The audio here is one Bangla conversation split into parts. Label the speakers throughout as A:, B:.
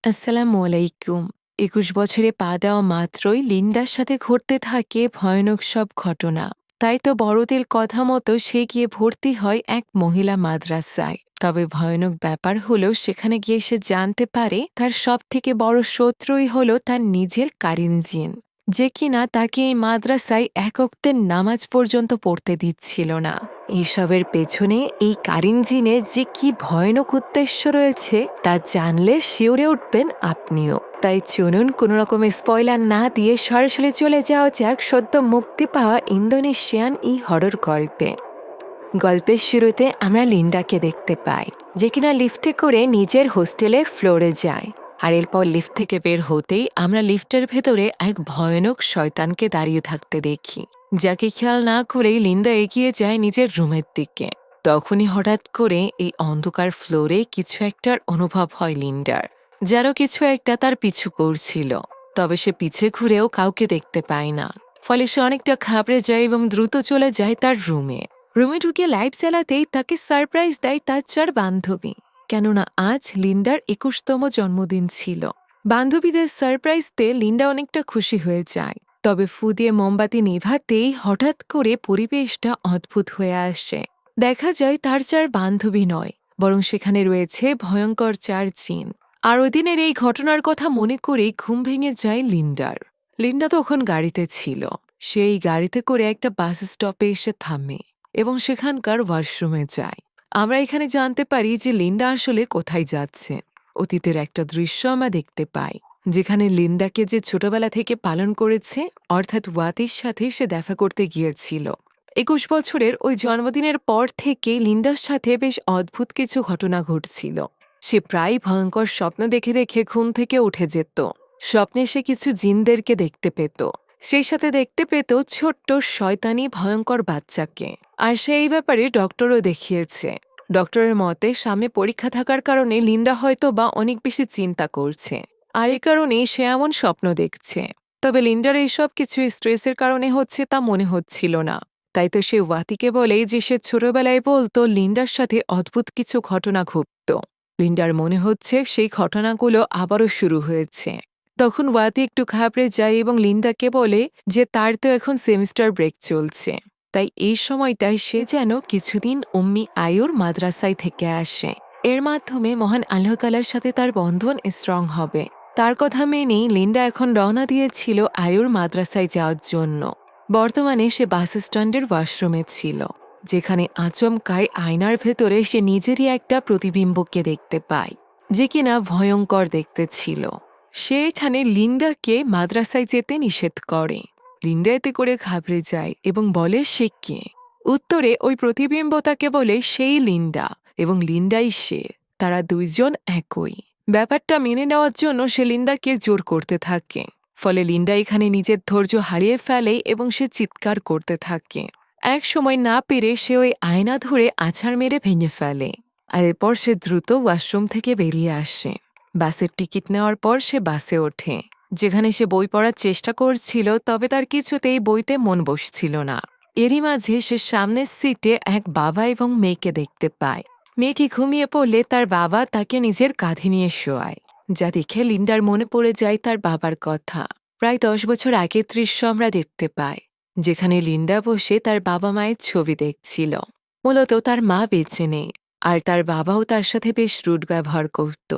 A: আসসালামু আলাইকুম। ২১ বছরে পা দেওয়া মাত্রই লিন্ডার সাথে ঘটতে থাকে ভয়ানক সব ঘটনা। তাই তো বড়দের কথা মতো সে গিয়ে ভর্তি হয় এক মহিলা মাদ্রাসায়। তবে ভয়ানক ব্যাপার হলো সেখানে গিয়ে সে জানতে পারে তার সবথেকে বড় শত্রুই হলো তার নিজের কারিন জিন, যে কিনা তাকে এই মাদ্রাসায় এক ওয়াক্তের নামাজ পর্যন্ত পড়তে দিচ্ছিল না। এসবের পেছনে এই কারিন জিনের যে কি ভয়ানক উদ্দেশ্য রয়েছে তা জানলে শিউরে উঠবেন আপনিও। তাই চলুন কোনো রকমের স্পয়লার না দিয়ে সরাসরি চলে যাওয়া যাক সদ্য মুক্তি পাওয়া ইন্দোনেশিয়ান এই হরর গল্পে। গল্পের শুরুতে আমরা লিন্ডাকে দেখতে পাই, যে কিনা লিফটে করে নিজের হোস্টেলের ফ্লোরে যায়। আর এরপর লিফট থেকে বের হতেই আমরা লিফটের ভেতরে এক ভয়ানক শয়তানকে দাঁড়িয়ে থাকতে দেখি, যাকে খেয়াল না করেই লিন্ডা এগিয়ে যায় নিজের রুমের দিকে। তখনই হঠাৎ করে এই অন্ধকার ফ্লোরে কিছু একটার অনুভব হয় লিন্ডার, যারও কিছু একটা তার পিছু করছিল। তবে সে পিছে ঘুরেও কাউকে দেখতে পায় না। ফলে সে অনেকটা ঘাবড়ে যায় এবং দ্রুত চলে যায় তার রুমে ঢুকে লাইট জ্বালাতেই তাকে সারপ্রাইজ দেয় তার ৪ বান্ধবী। কেননা আজ লিন্ডার ২১তম জন্মদিন ছিল। বান্ধবীদের সারপ্রাইজতে লিন্ডা অনেকটা খুশি হয়ে যায়। তবে ফু দিয়ে মোমবাতি নেভাতেই হঠাৎ করে পরিবেশটা অদ্ভুত হয়ে আসে। দেখা যায় তার ৪ বান্ধবী নয়, বরং সেখানে রয়েছে ভয়ঙ্কর ৪ জিন। আর ওদিনের এই ঘটনার কথা মনে করেই ঘুম ভেঙে যায় লিন্ডার। লিন্ডা তখন গাড়িতে ছিল। সেই গাড়িতে করে একটা বাস স্টপে এসে থামে এবং সেখানকার ওয়াশরুমে যায়। আমরা এখানে জানতে পারি যে লিন্ডা আসলে কোথায় যাচ্ছে। অতীতের একটা দৃশ্য আমরা দেখতে পাই, যেখানে লিন্ডাকে যে ছোটবেলা থেকে পালন করেছে, অর্থাৎ ওয়াতির সাথে সে দেখা করতে গিয়েছিল। ২১ বছরের ওই জন্মদিনের পর থেকে লিন্ডার সাথে বেশ অদ্ভুত কিছু ঘটনা ঘটছিল। সে প্রায় ভয়ঙ্কর স্বপ্ন দেখে দেখে ঘুম থেকে উঠে যেত। স্বপ্নে সে কিছু জিনদেরকে দেখতে পেত, সেই সাথে দেখতে পেত ছোট্ট শয়তানি ভয়ঙ্কর বাচ্চাকে। আর সে এই ব্যাপারে ডক্টরও দেখিয়েছে। ডক্টরের মতে সামনে পরীক্ষা থাকার কারণে লিন্ডা হয়তো বা অনেক বেশি চিন্তা করছে, আর এই কারণেই সে এমন স্বপ্ন দেখছে। তবে লিন্ডার এইসব কিছু স্ট্রেসের কারণে হচ্ছে তা মনে হচ্ছিল না। তাই তো সে ওয়াতিকে বলে যে সে ছোটবেলায় বলতো লিন্ডার সাথে অদ্ভুত কিছু ঘটনা ঘটত। লিন্ডার মনে হচ্ছে সেই ঘটনাগুলো আবারও শুরু হয়েছে। তখন ওয়াতি একটু ঘাবড়ে যায় এবং লিন্ডাকে বলে যে তার তো এখন সেমিস্টার ব্রেক চলছে, তাই এই সময়টায় সে যেন কিছুদিন উম্মি আয়ুর মাদ্রাসায় থেকে আসে। এর মাধ্যমে মহান আল্লাহ তাআলার সাথে তার বন্ধন স্ট্রং হবে। তার কথা মেনেই লিন্ডা এখন রওনা দিয়েছিল আয়ুর মাদ্রাসায় যাওয়ার জন্য। বর্তমানে সে বাস স্ট্যান্ডের ওয়াশরুমে ছিল, যেখানে আচমকায় আয়নার ভেতরে সে নিজেরই একটা প্রতিবিম্বকে দেখতে পায়, যে কিনা ভয়ঙ্কর দেখতে ছিল। সে এখানে লিন্ডাকে মাদ্রাসায় যেতে নিষেধ করে। লিন্ডা এতে করে ঘাবড়ে যায় এবং বলে সে কে। উত্তরে ওই প্রতিবিম্ব তাকে বলে সেই লিন্ডা এবং লিন্ডাই সে, তারা দুইজন একই। ব্যাপারটা মেনে নেওয়ার জন্য সে লিন্ডাকে জোর করতে থাকে। ফলে লিন্ডা এখানে নিজের ধৈর্য হারিয়ে ফেলে এবং সে চিৎকার করতে থাকে। এক সময় না পেরে সে ওই আয়না ধরে আছাড় মেরে ভেঙে ফেলে। আর এরপর সে দ্রুত ওয়াশরুম থেকে বেরিয়ে আসে। বাসের টিকিট নেওয়ার পর সে বাসে ওঠে, যেখানে সে বই পড়ার চেষ্টা করছিল, তবে তার কিছুতেই বইতে মন বসছিল না। এরই মাঝে সে সামনের সিটে এক বাবা এবং মেয়েকে দেখতে পায়। মেয়েটি ঘুমিয়ে পড়লে তার বাবা তাকে নিজের কাঁধে নিয়ে শোয়ায়, যা দেখে লিন্ডার মনে পড়ে যায় তার বাবার কথা। প্রায় ১০ বছর আগের দৃশ্য আমরা দেখতে পাই, যেখানে লিন্ডা বসে তার বাবা মায়ের ছবি দেখছিল। মূলত তার মা বেঁচে নেই, আর তার বাবাও তার সাথে বেশ রুড ব্যবহার করত।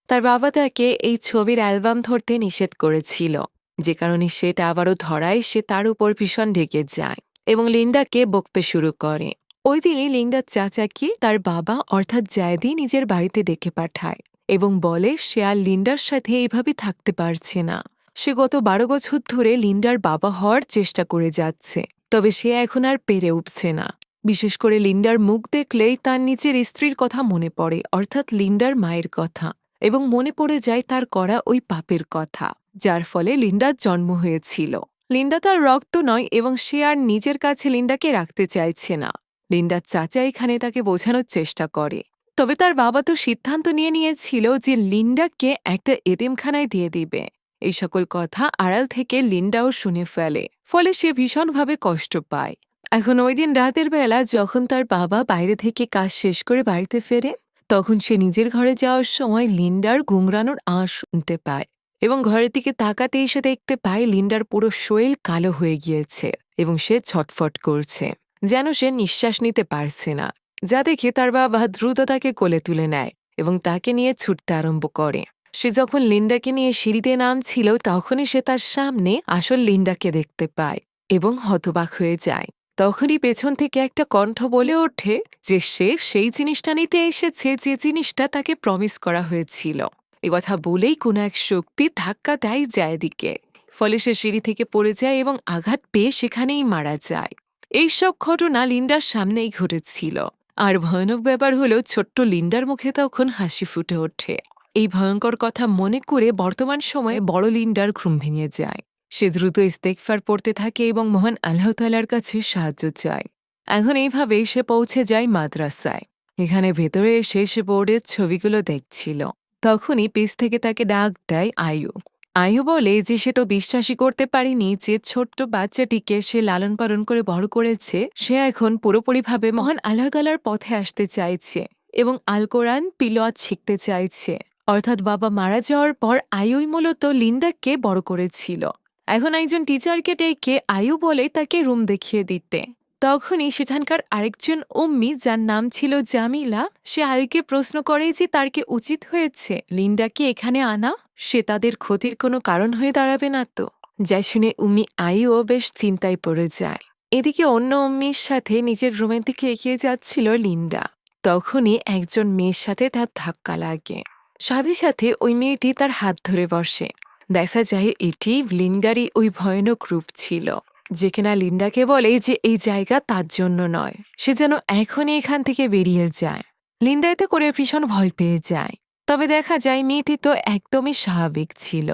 A: তার বাবা তাকে এই ছবির অ্যালবাম ধরতে নিষেধ করেছিল, যে কারণে সেটা আবারও ধরায় সে তার উপর ভীষণ ঢেকে যায় এবং লিন্ডাকে বকতে শুরু করে। ওই দিনই লিন্ডার চাচাকে তার বাবা অর্থাৎ জায়দি নিজের বাড়িতে ডেকে পাঠায় এবং বলে সে আর লিন্ডার সাথে এইভাবে থাকতে পারছে না। সে গত ১২ বছর ধরে লিন্ডার বাবা হওয়ার চেষ্টা করে যাচ্ছে, তবে সে এখন আর পেরে উঠছে না। বিশেষ করে লিন্ডার মুখ দেখলেই তার নিজের স্ত্রীর কথা মনে পড়ে, অর্থাৎ লিন্ডার মায়ের কথা, এবং মনে পড়ে যায় তার করা ওই পাপের কথা, যার ফলে লিন্ডার জন্ম হয়েছিল। লিন্ডা তার রক্ত নয় এবং সে আর নিজের কাছে লিন্ডাকে রাখতে চাইছে না। লিন্ডার চাচা এখানে তাকে বোঝানোর চেষ্টা করে, তবে তার বাবা তো সিদ্ধান্ত নিয়ে নিয়েছিল যে লিন্ডাকে একটা এতিমখানায় দিয়ে দিবে। এই সকল কথা আড়াল থেকে লিন্ডাও শুনে ফেলে, ফলে সে ভীষণভাবে কষ্ট পায়। এখন ওই দিন রাতের বেলা যখন তার বাবা বাইরে থেকে কাজ শেষ করে বাড়িতে ফেরে, তখন সে নিজের ঘরে যাওয়ার সময় লিন্ডার গুংরানোর আওয়াজ শুনতে পায় এবং ঘরের দিকে তাকাতে এসে দেখতে পায় লিন্ডার পুরো শরীর কালো হয়ে গিয়েছে এবং সে ছটফট করছে, যেন সে নিঃশ্বাস নিতে পারছে না। যা দেখে তার বাবা দ্রুত তাকে কোলে তুলে নেয় এবং তাকে নিয়ে ছুটতে আরম্ভ করে। সে যখন লিন্ডাকে নিয়ে সিঁড়িতে নামছিল তখনই সে তার সামনে আসল লিন্ডাকে দেখতে পায় এবং হতবাক হয়ে যায়। তখনই পেছন থেকে একটা কণ্ঠ বলে ওঠে যে সে সেই জিনিসটা নিতে এসেছে যে জিনিসটা তাকে প্রমিস করা হয়েছিল। এ কথা বলেই কোনো এক শক্তি ধাক্কা দেয় জায়দিকে, ফলে সে সিঁড়ি থেকে পড়ে যায় এবং আঘাত পেয়ে সেখানেই মারা যায়। এইসব ঘটনা লিন্ডার সামনেই ঘটেছিল। আর ভয়ানক ব্যাপার হলো ছোট্ট লিন্ডার মুখে তখন হাসি ফুটে ওঠে। এই ভয়ঙ্কর কথা মনে করে বর্তমান সময়ে বড় লিন্ডার ঘুম ভেঙে যায়। সে দ্রুত ইস্তেগফার পড়তে থাকে এবং মহান আল্লাহ তাআলার কাছে সাহায্য চায়। এখন এইভাবেই সে পৌঁছে যায় মাদ্রাসায়। এখানে ভেতরে এসে সে বোর্ডের ছবিগুলো দেখছিল। তখনই পিছ থেকে তাকে ডাক দেয় আয়ু। আয়ু বলে যে সে তো বিশ্বাসই করতে পারেনি যে ছোট্ট বাচ্চাটিকে সে লালন পালন করে বড় করেছে সে এখন পুরোপুরিভাবে মহান আল্লাহ তাআলার পথে আসতে চাইছে এবং আল কোরআন তিলাওয়াত শিখতে চাইছে। অর্থাৎ বাবা মারা যাওয়ার পর আয়ুই মূলত লিন্ডাকে বড় করেছিল। এখন একজন টিচারকে ডেকে আয়ু বলে তাকে রুম দেখিয়ে দিতে। তখনই সেখানকার আরেকজন উম্মি যার নাম ছিল জামিলা সে আয়ুকে প্রশ্ন করে যে তার কি উচিত হয়েছে লিন্ডাকে এখানে আনা? সে তাদের ক্ষতির কোনো কারণ হয়ে দাঁড়াবে না তো? যা শুনে উম্মি আয়ুও বেশ চিন্তায় পড়ে যায়। এদিকে অন্য উম্মির সাথে নিজের রুমের দিকে এগিয়ে যাচ্ছিল লিন্ডা। তখনই একজন মেয়ের সাথে তার ধাক্কা লাগে। সাথে সাথে ওই মেয়েটি তার হাত ধরে বসে। দেখা যায় এটি লিন্ডারই ওই ভয়ানক রূপ ছিল, যে কিনা লিন্ডাকে বলে যে এই জায়গা তার জন্য নয়, সে যেন এখনই এখান থেকে বেরিয়ে যায়। লিন্ডা এতে করে ভীষণ ভয় পেয়ে যায়। তবে দেখা যায় মেয়েটি তো একদমই স্বাভাবিক ছিল,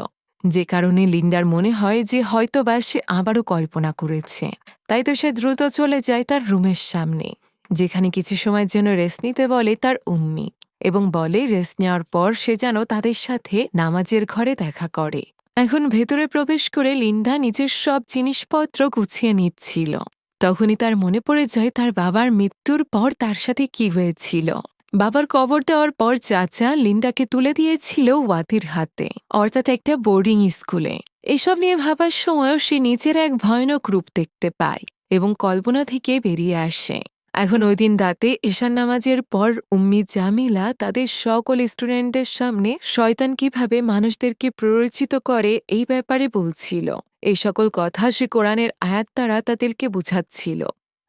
A: যে কারণে লিন্ডার মনে হয় যে হয়তোবা সে আবারও কল্পনা করেছে। তাই তো সে দ্রুত চলে যায় তার রুমের সামনে, যেখানে কিছু সময়ের জন্য রেস্ট নিতে বলে তার উম্মি এবং বলে রেস্ট নেওয়ার পর সে যেন তাদের সাথে নামাজের ঘরে দেখা করে। এখন ভেতরে প্রবেশ করে লিন্ডা নিজের সব জিনিসপত্র গুছিয়ে নিচ্ছিল। তখনই তার মনে পড়ে যায় তার বাবার মৃত্যুর পর তার সাথে কি হয়েছিল। বাবার কবর দেওয়ার পর চাচা লিন্ডাকে তুলে দিয়েছিল ওয়াতির হাতে, অর্থাৎ একটা বোর্ডিং স্কুলে। এসব নিয়ে ভাবার সময়ও সে নিজের এক ভয়ানক রূপ দেখতে পায় এবং কল্পনা থেকে বেরিয়ে আসে। এখন ওই দিন রাতে ঈশান নামাজের পর উম্মি জামিলা তাদের সকল স্টুডেন্টদের সামনে শয়তান কিভাবে মানুষদেরকে প্ররোচিত করে এই ব্যাপারে বলছিল। এই সকল কথা সে কোরআনের আয়াত দ্বারা তাদেরকে বুঝাচ্ছিল।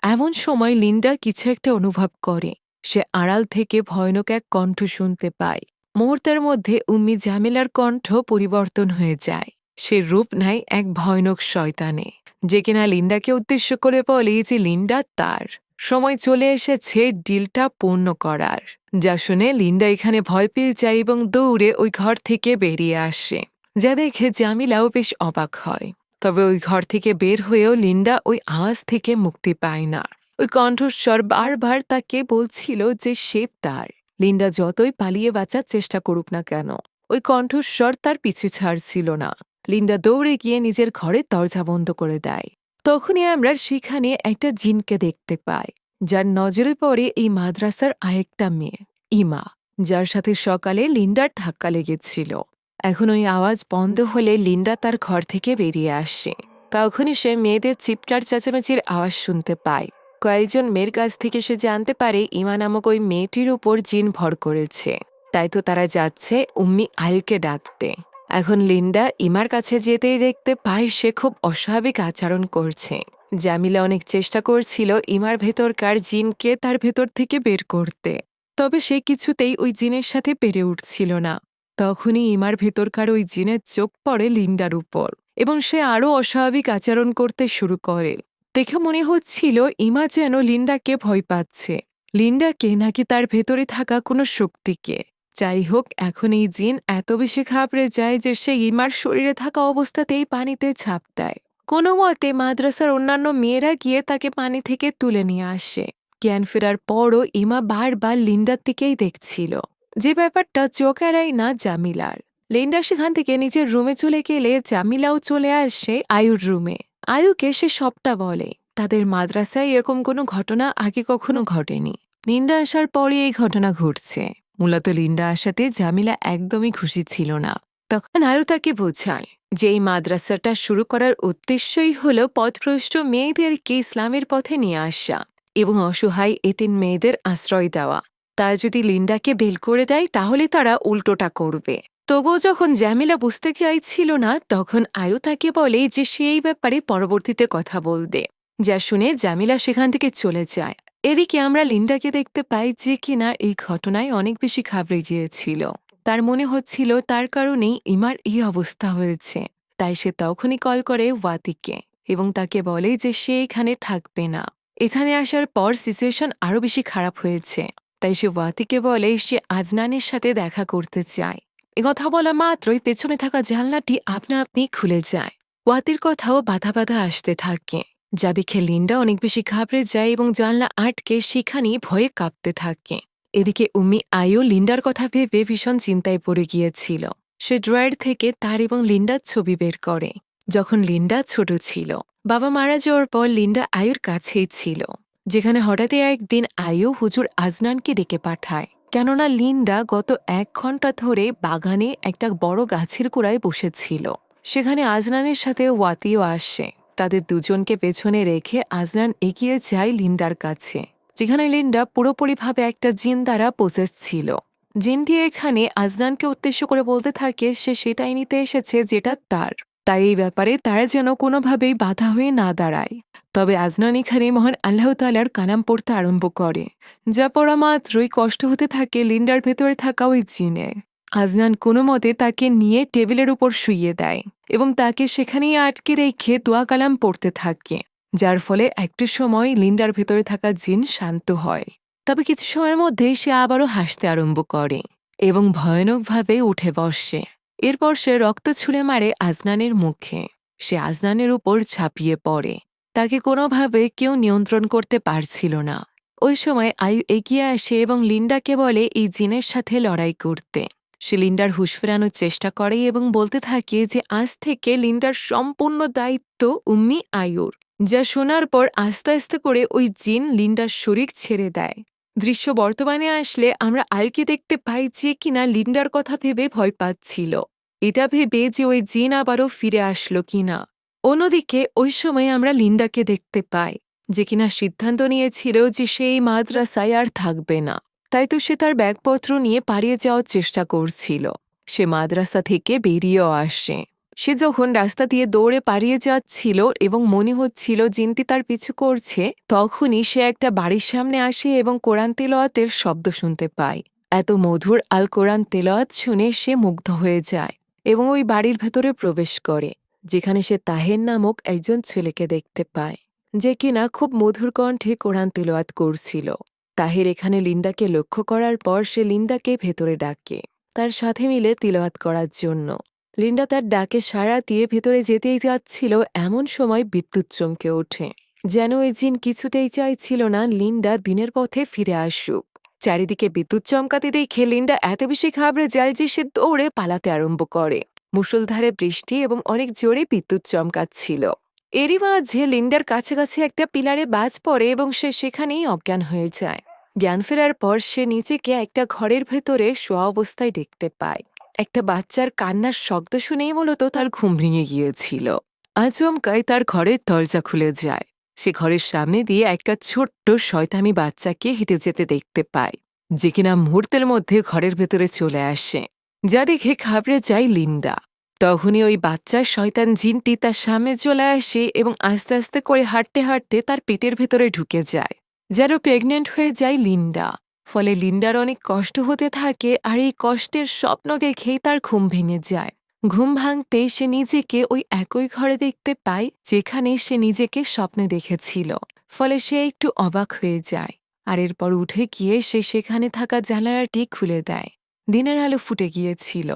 A: এমন সময় লিন্ডা কিছু একটা অনুভব করে। সে আড়াল থেকে ভয়ানক এক কণ্ঠ শুনতে পায়। মুহূর্তের মধ্যে উম্মি জামিলার কণ্ঠ পরিবর্তন হয়ে যায়। সে রূপ নেয় এক ভয়ানক শয়তানে, যে কিনা লিন্ডাকে উদ্দেশ্য করে বলে যে লিন্ডা তার সময় চলে এসেছে ডিলটা পূর্ণ করার। যা শুনে লিন্ডা এখানে ভয় পেয়ে যায় এবং দৌড়ে ওই ঘর থেকে বেরিয়ে আসে, যা দেখে জামিলাও বেশ অবাক হয়। তবে ওই ঘর থেকে বের হয়েও লিন্ডা ওই আওয়াজ থেকে মুক্তি পায় না। ওই কণ্ঠস্বর বারবার তাকে বলছিল যে সে তার। লিন্ডা যতই পালিয়ে বাঁচার চেষ্টা করুক না কেন ওই কণ্ঠস্বর তার পিছু ছাড়ছিল না। লিন্ডা দৌড়ে গিয়ে নিজের ঘরের দরজা বন্ধ করে দেয়। তখনই আমরা সেখানে একটা জিনকে দেখতে পাই, যার নজরে পড়ে এই মাদ্রাসার আরেকটা মেয়ে ইমা, যার সাথে সকালে লিন্ডার ধাক্কা লেগেছিল। এখন ওই আওয়াজ বন্ধ হলে লিন্ডা তার ঘর থেকে বেরিয়ে আসে। তখনই সে মেয়েদের চিৎকার চেঁচামেচির আওয়াজ শুনতে পায়। কয়েকজন মেয়ের কাছ থেকে সে জানতে পারে ইমা নামক ওই মেয়েটির উপর জিন ভর করেছে। তাই তো তারা যাচ্ছে উম্মি আইলকে ডাকতে। এখন লিন্ডা ইমার কাছে যেতেই দেখতে পায় সে খুব অস্বাভাবিক আচরণ করছে। জামিলা অনেক চেষ্টা করছিল ইমার ভেতরকার জিনকে তার ভেতর থেকে বের করতে, তবে সে কিছুতেই ওই জিনের সাথে পেরে উঠছিল না। তখনই ইমার ভেতরকার ওই জিনের চোখ পড়ে লিন্ডার উপর এবং সে আরও অস্বাভাবিক আচরণ করতে শুরু করে। দেখে মনে হচ্ছিল ইমা যেন লিন্ডাকে ভয় পাচ্ছে, লিন্ডাকে নাকি তার ভেতরে থাকা কোনো শক্তিকে। যাই হোক, এখন এই জিন এত বেশি ঘাবড়ে যায় যে সে ইমার শরীরে থাকা অবস্থাতেই পানিতে ঝাঁপ দেয়। কোনো মতে মাদ্রাসার অন্যান্য মেয়েরা গিয়ে তাকে পানি থেকে তুলে নিয়ে আসে। জ্ঞান ফেরার পরও ইমা বারবার লিন্ডার দিকেই দেখছিল, যে ব্যাপারটা চোখ এড়ায় না জামিলার। লিন্ডা সেখান থেকে নিজের রুমে চলে গেলে জামিলাও চলে আসে আয়ুর রুমে। আয়ুকে সে সবটা বলে। তাদের মাদ্রাসায় এরকম কোনো ঘটনা আগে কখনো ঘটেনি। লিন্ডা আসার পরই এই ঘটনা ঘটছে। মূলত লিন্ডা আসাতে জামিলা একদমই খুশি ছিল না। তখন আরও তাকে বোঝায় যে এই মাদ্রাসাটা শুরু করার উদ্দেশ্যই হল পথভ্রষ্ট মেয়েদেরকে ইসলামের পথে নিয়ে আসা এবং অসহায় এতিম মেয়েদের আশ্রয় দেওয়া। তা যদি লিন্ডাকে বের করে দেয় তাহলে তারা উল্টোটা করবে। তবুও যখন জামিলা বুঝতে চাইছিল না তখন আয়ু তাকে বলে যে সে এই ব্যাপারে পরবর্তীতে কথা বলবে। যা শুনে জামিলা সেখান থেকে চলে যায়। এদিকে আমরা লিন্ডাকে দেখতে পাই যে কিনা এই ঘটনায় অনেক বেশি ঘাবড়ে গিয়েছিল। তার মনে হচ্ছিল তার কারণেই ইমার এই অবস্থা হয়েছে। তাই সে তখনই কল করে ওয়াতিকে এবং তাকে বলে যে সে এখানে থাকবে না। এখানে আসার পর সিচুয়েশন আরও বেশি খারাপ হয়েছে। তাই সে ওয়াতিকে বলে সে আজনানের সাথে দেখা করতে চায়। একথা বলা মাত্রই পেছনে থাকা জানলাটি আপনা আপনি খুলে যায়। ওয়াতির কথাও বাধা বাধা আসতে থাকে। যা দেখে লিন্ডা অনেক বেশি ঘাবড়ে যায় এবং জানলা আটকে সেখানেই ভয়ে কাঁপতে থাকে। এদিকে উম্মি আয়ু লিন্ডার কথা ভেবে ভীষণ চিন্তায় পড়ে গিয়েছিল। সে ড্রয়ার থেকে তার এবং লিন্ডার ছবি বের করে। যখন লিন্ডা ছোট ছিল, বাবা মারা যাওয়ার পর লিন্ডা আয়ুর কাছেই ছিল, যেখানে হঠাৎই একদিন আয়ু হুজুর আজনানকে ডেকে পাঠায়। কেননা লিন্ডা গত 1 ঘন্টা ধরে বাগানে একটা বড় গাছের গোড়ায় বসেছিল। সেখানে আজনানের সাথে ওয়াতিও আসে। তাদের দুজনকে পেছনে রেখে আজনান এগিয়ে যায় লিন্ডার কাছে, যেখানে লিন্ডা পুরোপুরিভাবে একটা জিন দ্বারা পোসেস ছিল। জিনটি এখানে আজনানকে উদ্দেশ্য করে বলতে থাকে সে সেটাই নিতে এসেছে যেটা তার, তাই এই ব্যাপারে তারা যেন কোনোভাবেই বাধা হয়ে না দাঁড়ায়। তবে আজনান এখানে মহান আল্লাহ তাআলার কালাম পড়তে আরম্ভ করে, যা পড়া মাত্রই কষ্ট হতে থাকে লিন্ডার ভেতরে থাকা ওই জিনের। আজনান কোনো মতে তাকে নিয়ে টেবিলের উপর শুইয়ে দেয় এবং তাকে সেখানেই আটকে রেখে দোয়া কালাম পড়তে থাকে, যার ফলে একটা সময় লিন্ডার ভেতরে থাকা জিন শান্ত হয়। তবে কিছু সময়ের মধ্যে সে আবারও হাসতে আরম্ভ করে এবং ভয়ানকভাবে উঠে বসে। এরপর সে রক্ত ছুঁড়ে মারে আজনানের মুখে। সে আজনানের উপর ঝাঁপিয়ে পড়ে। তাকে কোনোভাবে কেউ নিয়ন্ত্রণ করতে পারছিল না। ওই সময় আয়ু এগিয়ে আসে এবং লিন্ডাকে বলে এই জিনের সাথে লড়াই করতে। সে লিন্ডার হুঁশ ফেরানোর চেষ্টা করে এবং বলতে থাকে যে আজ থেকে লিন্ডার সম্পূর্ণ দায়িত্ব উম্মি আয়ুর। যা শোনার পর আস্তে আস্তে করে ওই জিন লিন্ডার শরীর ছেড়ে দেয়। দৃশ্য বর্তমানে আসলে আমরা আয়ুকে দেখতে পাই যে কিনা লিন্ডার কথা ভেবে ভয় পাচ্ছিল, এটা ভেবে যে ওই জিন আবারও ফিরে আসলো কিনা। অন্যদিকে ওই সময় আমরা লিন্ডাকে দেখতে পাই যে কিনা সিদ্ধান্ত নিয়েছিল যে সে এই মাদ্রাসায় আর থাকবে না। তাই তো সে তার ব্যাগপত্র নিয়ে পালিয়ে যাওয়ার চেষ্টা করছিল। সে মাদ্রাসা থেকে বেরিয়েও আসে। সে যখন রাস্তা দিয়ে দৌড়ে পালিয়ে যাচ্ছিল এবং মনে হচ্ছিল জিনটি তার পিছু করছে, তখনই সে একটা বাড়ির সামনে আসে এবং কোরআন তেলাওয়াতের শব্দ শুনতে পায়। এত মধুর আল কোরআন তেলাওয়াত শুনে সে মুগ্ধ হয়ে যায় এবং ওই বাড়ির ভেতরে প্রবেশ করে, যেখানে সে তাহের নামক একজন ছেলেকে দেখতে পায়, যে কিনা খুব মধুর কণ্ঠে কোরআন তেলাওয়াত করছিল। তাহের এখানে লিন্ডাকে লক্ষ্য করার পর সে লিন্ডাকে ভেতরে ডাকে তার সাথে মিলে তিলাওয়াত করার জন্য। লিন্ডা তার ডাকে সাড়া দিয়ে ভেতরে যেতেই যাচ্ছিল, এমন সময় বিদ্যুৎ চমকে ওঠে, যেন ওই জিন কিছুতেই চাইছিল না লিন্ডা দিনের পথে ফিরে আসুক। চারিদিকে বিদ্যুৎ চমকাতে দেখে লিন্ডা এত বেশি ঘাবড়ে যায় যে সে দৌড়ে পালাতে আরম্ভ করে। মুষলধারে বৃষ্টি এবং অনেক জোরে বিদ্যুৎ চমকাচ্ছিল। এরই মাঝে লিন্ডার কাছাকাছি একটা পিলারে বাজ পড়ে এবং সে সেখানেই অজ্ঞান হয়ে যায়। জ্ঞান ফেরার পর সে নিজেকে একটা ঘরের ভেতরে শোয়া অবস্থায় দেখতে পায়। একটা বাচ্চার কান্নার শব্দ শুনেই মূলত তার ঘুম ভেঙে গিয়েছিল। আচমকাই তার ঘরের দরজা খুলে যায়। সে ঘরের সামনে দিয়ে একটা ছোট্ট শয়তানি বাচ্চাকে হেঁটে যেতে দেখতে পায়, যে কিনা মুহূর্তের মধ্যে ঘরের ভেতরে চলে আসে। যা দেখে ঘাবড়ে যায় লিন্ডা। তখনই ওই বাচ্চার শয়তান জিনটি তার সামনে চলে আসে এবং আস্তে আস্তে করে হাঁটতে হাঁটতে তার পেটের ভেতরে ঢুকে যায়, যেন প্রেগনেন্ট হয়ে যায় লিন্ডা। ফলে লিন্ডার অনেক কষ্ট হতে থাকে আর এই কষ্টের স্বপ্ন দেখেই তার ঘুম ভেঙে যায়। ঘুম ভাঙতেই সে নিজেকে ওই একই ঘরে দেখতে পায় যেখানে সে নিজেকে স্বপ্নে দেখেছিল। ফলে সে একটু অবাক হয়ে যায় আর এরপর উঠে গিয়ে সে সেখানে থাকা জানালাটি খুলে দেয়। দিনের আলো ফুটে গিয়েছিল।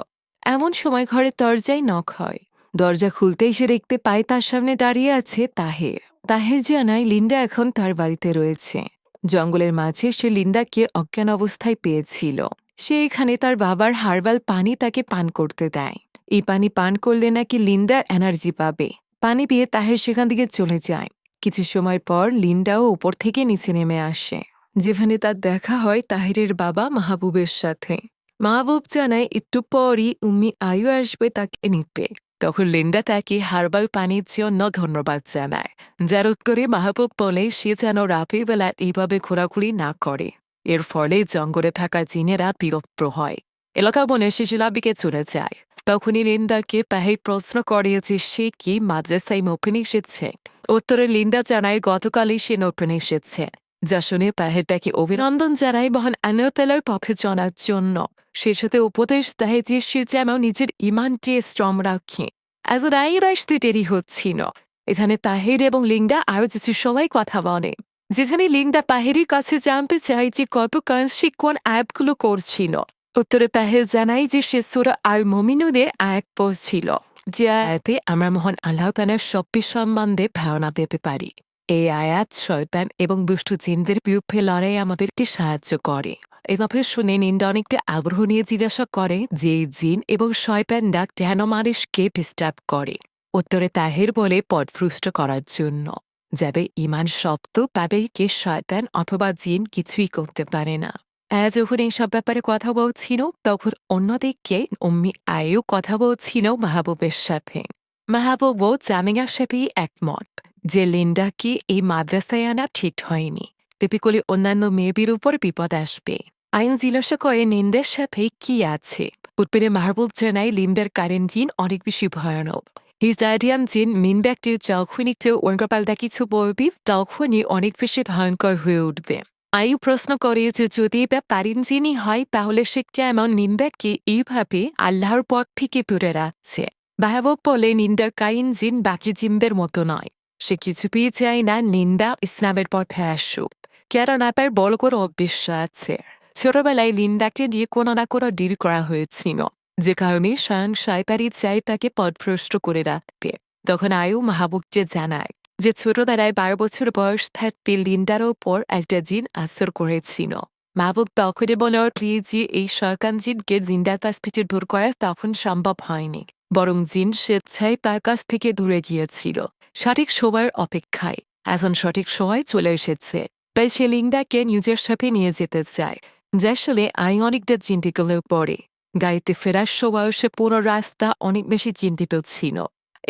A: এমন সময় ঘরের দরজায় নক হয়। দরজা খুলতেই সে দেখতে পায় তার সামনে দাঁড়িয়ে আছে তাহের। তাহের জানায় লিন্ডা এখন তার বাড়িতে রয়েছে। জঙ্গলের মাঝে সে লিন্ডাকে অজ্ঞান অবস্থায় পেয়েছিল। সে এখানে তার বাবার হার্বাল পানি তাকে পান করতে দেয়। এই পানি পান করলে নাকি লিন্ডা এনার্জি পাবে। পানি পেয়ে তাহের সেখান থেকে চলে যায়। কিছু সময় পর লিন্ডাও উপর থেকে নিচে নেমে আসে। যেখানে তার দেখা হয় তাহিরের বাবা মাহবুবের সাথে। মাহবুব জানায় একটু পরই উম্মি আয়ু আসবে তাকে নিতে। তখন লিন্ডা তাকে হার্বাল পানির জন্য ধন্যবাদ জানায়, যার উত্তরে মাহবুব বলে সে যেন রাতের বেলা এইভাবে ঘোরাঘুরি না করে। এর ফলে জঙ্গলে থাকা জিনেরা বিরক্ত হয়, এলাকা বনে শিশিলাবিকে চলে যায়। তখনই লিন্ডাকে তাহির প্রশ্ন করে যে সে কি মাদ্রাসায় নতুন এসেছে। উত্তরে লিন্ডা জানায় গতকালই সে নতুন এসেছে, যা শুনে তাহির তাকে অভিনন্দন জানায় মহান আল্লাহতাআলার পথে চলার জন্য। সে সাথে উপদেশ দেয় যে সে যেন নিজের ইমানকে স্ট্রং রাখে। এত রায়ের আসতে দেরি হচ্ছিল। এখানে তাহির এবং লিন্ডা আরও কিছু সময় কথা বলে, যেখানে লিন্ডা তাহিরের কাছে জানতে চায় যে গতকাল সে কোন অ্যাপগুলো করছিল। উত্তরে তাহির জানায় যে সে সূরা আল মুমিনুনের আয়াত পড়ছিল, যে আয়াতে আমরা মহান আল্লাহ তাআলার শক্তি সম্বন্ধে ধারণা পেতে পারি। এই আয়াত শয়তান এবং দুষ্ট জিনদের বিরুদ্ধে লড়াই আমাদেরকে সাহায্য করে। এভাবে শুনে লিন্ডা অনেকটা আগ্রহ নিয়ে জিজ্ঞাসা করে যে জিন এবং শয়তানরা কেন মানুষকে ডিস্টার্ব করে। উত্তরে তাহির বলে পথভ্রষ্ট করার জন্য। যাবে ইমান শক্ত পাবে কে শয়তান অথবা জিন কিছুই করতে পারে না। যখন এইসব ব্যাপারে কথা বলছিল তখন অন্যদিকে উম্মি আয়ু কথা বলছিল মাহবুবের সাথে। মাহবুবও জামিয়ার সাথেই একমত যে লিন্ডাকে এই মাদ্রাসায় আনা ঠিক হয়নি, টিপিক্যালি অন্যান্য মেয়েদের উপর বিপদ আসবে। আইন জিজ্ঞাসা করে লিন্ডার সাথে কি আছে। উত্তরে মাহবুব জানায় লিন্ডার কারেন্ট জিন অনেক বেশি ভয়ানক। হিজাডিয়ান জিন মিন ব্যক্তি যখনই কেউ উল্টোপাল্টা কিছু বলবি তখনই অনেক বেশি ভয়ঙ্কর হয়ে উঠবে। আয়ু প্রশ্ন করে যে যদি এটা পারিন জিনই হয় তাহলে সে কেমন নিন্দাকে এইভাবে আল্লাহর পথ থেকে দূরে রাখছে। মাহবুব বলে নিন্দার কাইন জিন বাকি জিনদের মতো নয়, সে কিছুতেই চায় না নিন্দা ইসলামের পথে আসুক, কেননা তার বড় করে অভ্যাস আছে। ছোটবেলায় লিন্ডাকে দিয়ে কোনো না কোনো ডিল করা হয়েছিল, যে কারণে স্বয়ং শয়তানি চাই তাকে পথভ্রষ্ট করে রাখবে। তখন আয়ু মাহবুবকে জানায় যে ছোটবেলায় 12 বছর বয়স থাকতে লিন্ডার ওপর একটা জিন আসর করেছিল। মাহবুব তখনই বলে উঠল যে এই শয়তান জিনকে জিন্দার কাছ থেকে দূর করা তখন সম্ভব হয়নি, বরং জিন স্বেচ্ছায় তার কাছ থেকে দূরে গিয়েছিল সঠিক সময়ের অপেক্ষায়। এখন সঠিক সময় চলে এসেছে, তাই সে লিন্ডাকে নিজের সাথে নিয়ে যেতে চায়। আসলে আই অনেকটা চিন্তিত হয়ে পড়ে। গাড়িতে ফেরার সময় সে পুরো রাস্তা অনেক বেশি চিন্তিত ছিল।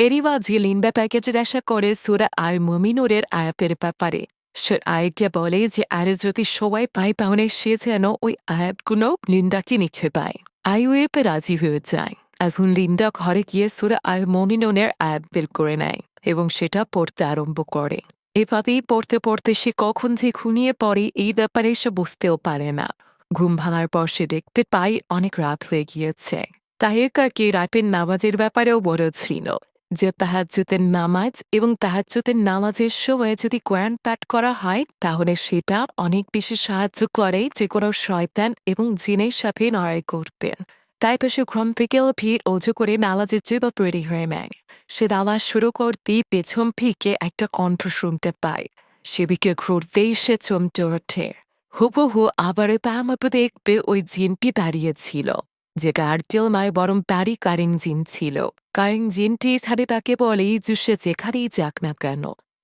A: এরই মাঝে লিন্ডা তাকে জিজ্ঞাসা করে সূরা আল মুমিনুনের আয়াতের ব্যাপারে। সে আয়াকে বলে যে আরে যদি সবাই পায় তাহলে সে যেন ওই আয়াতগুলো লিন্ডাকে নিতে পায়। আয়ু এতে রাজি হয়ে যায়। এখন লিন্ডা ঘরে গিয়ে সূরা আল মুমিনুনের আয়াত বের করে নেয় এবং সেটা পড়তে আরম্ভ করে। এভাবেই পড়তে পড়তে সে কখন যে ঘুমিয়ে পড়ে এই ব্যাপারে সে বুঝতেও পারে না। ঘুম ভাঙার পর সে দেখতে পায় অনেক রাত হয়ে গিয়েছে। তাহির কাকে রাতের নামাজের ব্যাপারেও বলেছিল যে তাহাজ্জুদের নামাজ এবং তাহাজ্জুদের নামাজের সময় যদি কোরআন পাঠ করা হয় তাহলে সেটা অনেক বেশি সাহায্য করে যে কোনো শয়তান এবং জিনের সাথে লড়াই করতেন। তাই পাশে ঘুম থেকে ভিড় অজু করে নামাজের জন্য তৈরি হয়ে নেয়। সে নামাজ শুরু করতেই পেছন থেকে একটা কণ্ঠ শুনতে পায়। সেদিকে ঘুরতেই সে চমকে ওঠে। হুবহু আবার পামাপে দেখবে ওই জিনটি দাঁড়িয়েছিল, যেটা আর্টেল নয় বরং তারই কারেন জিন ছিল। কারেন জিনটি ছাড়ে তাকে বলেই যে সে যেখানেই যাক না কেন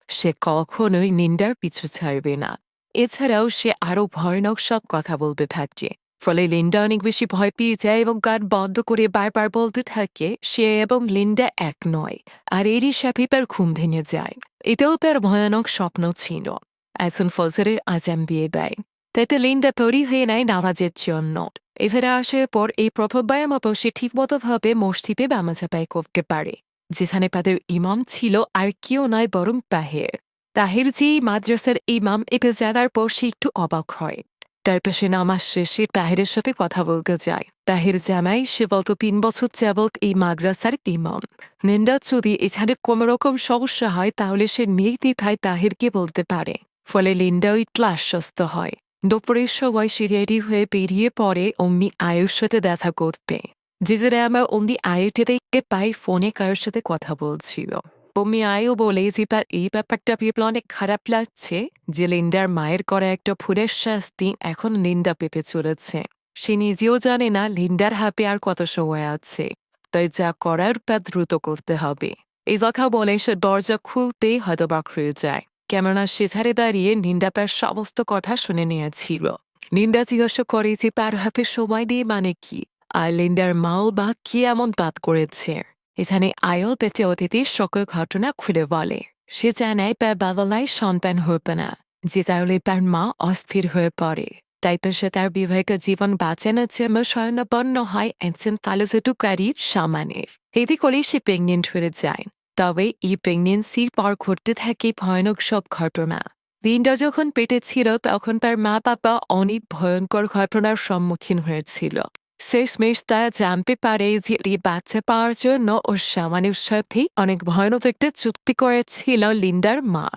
A: সে কখনোই নিন্দার পিছু ছাড়বে না। এছাড়াও সে আরও ভয়ানক সব কথা বলতে থাকে। ফলে লিন্ডা অনেক বেশি ভয় পেয়ে যায় এবং কান বন্ধ করে বারবার বলতে থাকে সে এবং লিন্ডা এক নয়, আর এরই সাথে তার ঘুম ভেঙে যায়। এটাও তার ভয়ানক স্বপ্ন ছিল। এখন ফজরে আজান দিয়ে দেয়, তাতে লিন্ডা তৈরি হয়ে নেয় নামাজের জন্য। এভাবে আসার পর এই প্রথমবারের মতো সে ঠিকমতোভাবে মসজিদে নামাজ করতে পারে, যেখানে তাদের ইমাম ছিল আর কেউ নয় বরং তাহের। তাহের যে মাদ্রাসার ইমাম এটা জানার পর সে একটু অবাক হয়। তারপর সে নামাজ শেষে তাহেরের সাথে কথা বলতে যায়। তাহের জানাই সে বলতো 3 বছর যাবৎ এই মাদ্রাসার ইমাম। নিন্দা যদি এখানে কোনো রকম সমস্যা হয় তাহলে সে মেয়েদের ভাই তাহেরকে বলতে পারে। ফলে লিন্ডাও একটু আশ্বস্ত হয়। দুপুরের সময় সে রেডি হয়ে বেরিয়ে পড়ে উম্মি আয়ুর সাথে দেখা করতে। যেজন্য আমার উম্মি আয়ুকে দেখতে পাই ফোনে কারোর সাথে কথা বলছিল। উম্মি আয়ু বলে যে তার এই ব্যাপারটা ভেবে অনেক খারাপ লাগছে যে লিন্ডার মায়ের করা একটা ভুলের শাস্তি এখন লিন্ডা পেতে চলেছে। সে নিজেও জানে না লিন্ডার হাতে আর কত সময় আছে, তাই যা করার তা দ্রুত করতে হবে। এই কথা বলে সে দরজা খুলতেই হতবাক হয়ে যায়, কেননা সেধারে দাঁড়িয়ে লিন্ডা তার সমস্ত কথা শুনে নিয়েছিল। লিন্ডা জিজ্ঞাসা করে যে তার হাতে সময় দিয়ে মানে কি, আর লিন্ডার মাও বা কি এমন পাত করেছে। এখানে আয়ল পেটে অতিথির সকল ঘটনা খুলে বলে। সে জানায় তার বাদলায় সন্তান হবে না, যে তাহলে তার মা অস্থির হয়ে পড়ে। তাই তো সে তার বিবাহিত জীবন বাঁচানোর জন্য স্বর্ণাপন্ন হয় একজন কালোজাদুকারীর সামানে। এতে করেই সে প্রেগনেন্ট হয়ে যায়। তবে এই প্রেগনেন্সির পর ঘটতে থাকে ভয়ানক সব ঘটনা। লিন্ডা যখন পেটে ছিল তখন তার মা বাবা অনেক ভয়ঙ্কর ঘটনার সম্মুখীন হয়েছিল। শেষমেশ তারা জানতে পারে যে এই বাচ্চা পাওয়ার জন্য ওর সামানের সাথে অনেক ভয়ানক একটা চুক্তি করেছিল লিন্ডার মা,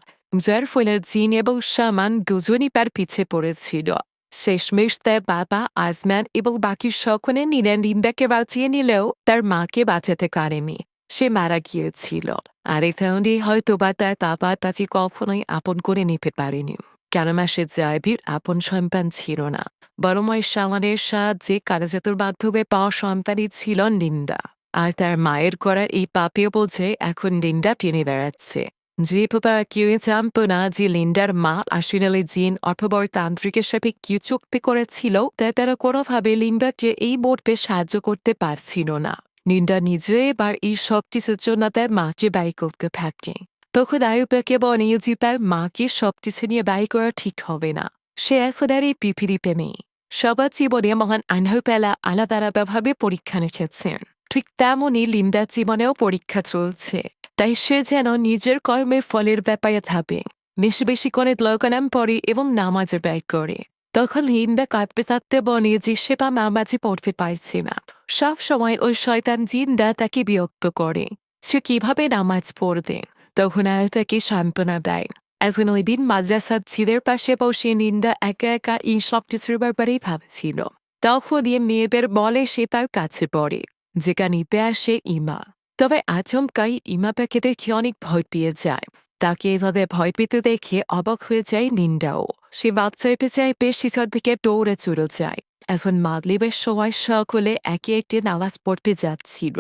A: যার ফলে জিন এবং সামান দুজনই তার পিছে পড়েছিল। শেষমেশ তার বাবা আজমান এবং বাকি সকলে নিলেন লিন্ডাকে বাঁচিয়ে নিলেও তার মাকে বাঁচাতে পারেনি। সে মারা গিয়েছিল। আর এই কারণে হয়তো বা তার বাবা তাকে কখনোই আপন করে নিতে পারেনি, কেননা সে জায়বির আপন সন্তান ছিল না, বরং ওই সামানের সাহায্যে কারাজাতুর মাধ্যমে পাওয়া সন্তানই ছিল লিন্ডা। আর তার মায়ের করার এই পাপীয় বোঝে এখন লিন্ডা টেনে বেড়াচ্ছে। যে বাবা কেউ জানতো না যে লিন্ডার মা আসলে জিন অথবা তান্ত্রিকের সাথে কি চুক্তি করেছিল, তাই তারা কোনোভাবে লিন্ডাকে এই বোর্ডে সাহায্য করতে পারছিল না। লিন্ডা নিজে এবার এই সব কিছুর জন্য তার মাকে ব্যয় করতে থাকে। তখন আয়ুবাকে বলে যে তার মাকে সবকিছু নিয়ে ব্যয় করা ঠিক হবে না। সে এখন আর এই পৃথিবীতে নেই। সবার জীবনে মহান আল্লাহতাআলা আলাদা আলাদাভাবে পরীক্ষা রেখেছেন। ঠিক তেমনই লিন্ডার জীবনেও পরীক্ষা চলছে। তাই সে যেন নিজের কর্মের ফলের ব্যাপারে ভাবে, বেশি বেশি করে দোয়া পড়ে এবং নামাজে ব্যয় করে। তখন লিন্ডা কাঁদতে কাঁদতে বলে যে সে বা নামাজে পড়তে পারছে না। সব সময় ওই শয়তান জিনটা তাকে বিরক্ত করে। সে কিভাবে নামাজ পড়বে? তখন আয়াত তাকে সান্ত্বনা দেয়। একজন বিন মাদ্রাসার ঝিলের পাশে বসে লিন্ডা একা একা এই সব কিছুর ব্যাপারেই ভাবছিল। তখন দিয়ে মেয়েদের বলে সে তার কাছে পড়ে, যেটা নিতে আসে ইমা। তবে আচমকাই ইমা তাকে দেখে অনেক ভয় পেয়ে যায়। তাকে এভাবে ভয় পেতে দেখে অবাক হয়ে যায় লিন্ডাও। সে বাচ্চাইতে চাইবে সেখান থেকে দৌড়ে চলে যায়। এখন মাগরিবের সময় সকলে একে একটি নামাজ পড়তে যাচ্ছিল।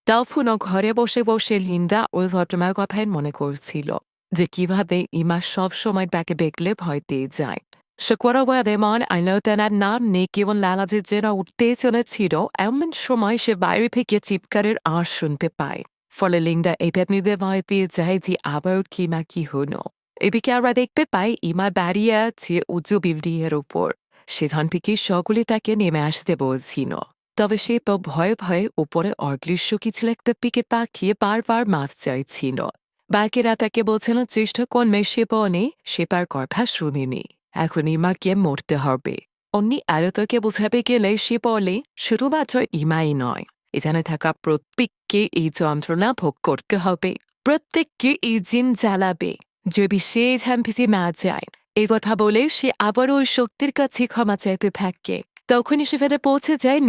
A: তখনও ঘরে বসে বসে লিন্ডা ওই ঘটনার কথাই মনে করছিল, যে কিভাবে ইমা সব সময় তাকে দেখলে ভয় পেয়ে যায়। শুক্রবার মন আল্লাহতাআলার নাম নেই কেবল লালাজের যেন উঠতেই চলেছিল, এমন সময় সে বাইরে থেকে চিৎকারের আওয়াজ শুনতে পায়। ফলে লিন্ডা এই ভেবে ভয় পেয়ে যায় যে আবারও কি হলো। এদিকে আমরা দেখতে পাই ইমা দাঁড়িয়ে আছে উঁচু বিল্ডিংয়ের উপর। সেখান থেকে সকলে তাকে নেমে আসতে বলছিল। তবে সে তো ভয়ে ভয়ে উপরে অদৃশ্য কিছু একটা পিকে পাখিয়ে বারবার মাছ চাইছিল। বাকিরা তাকে বোঝানোর চেষ্টা করলে সে বলে সে তার কথা শুনেনি, এখন ইমাকে মরতে হবে। অমনি আরো তাকে বোঝাবে গেলে সে বলে শুধুমাত্র ইমাই নয়, এখানে থাকা প্রত্যেককে এই যন্ত্রণা ভোগ করতে হবে, প্রত্যেককে এই জিন জ্বালাবে, যদি সে এখান থেকে না যায়। এই কথা বলে সে আবারও ওই শক্তির কাছে ক্ষমা চাইতে থাকে। তখনই সে ফেলে পৌঁছে যায়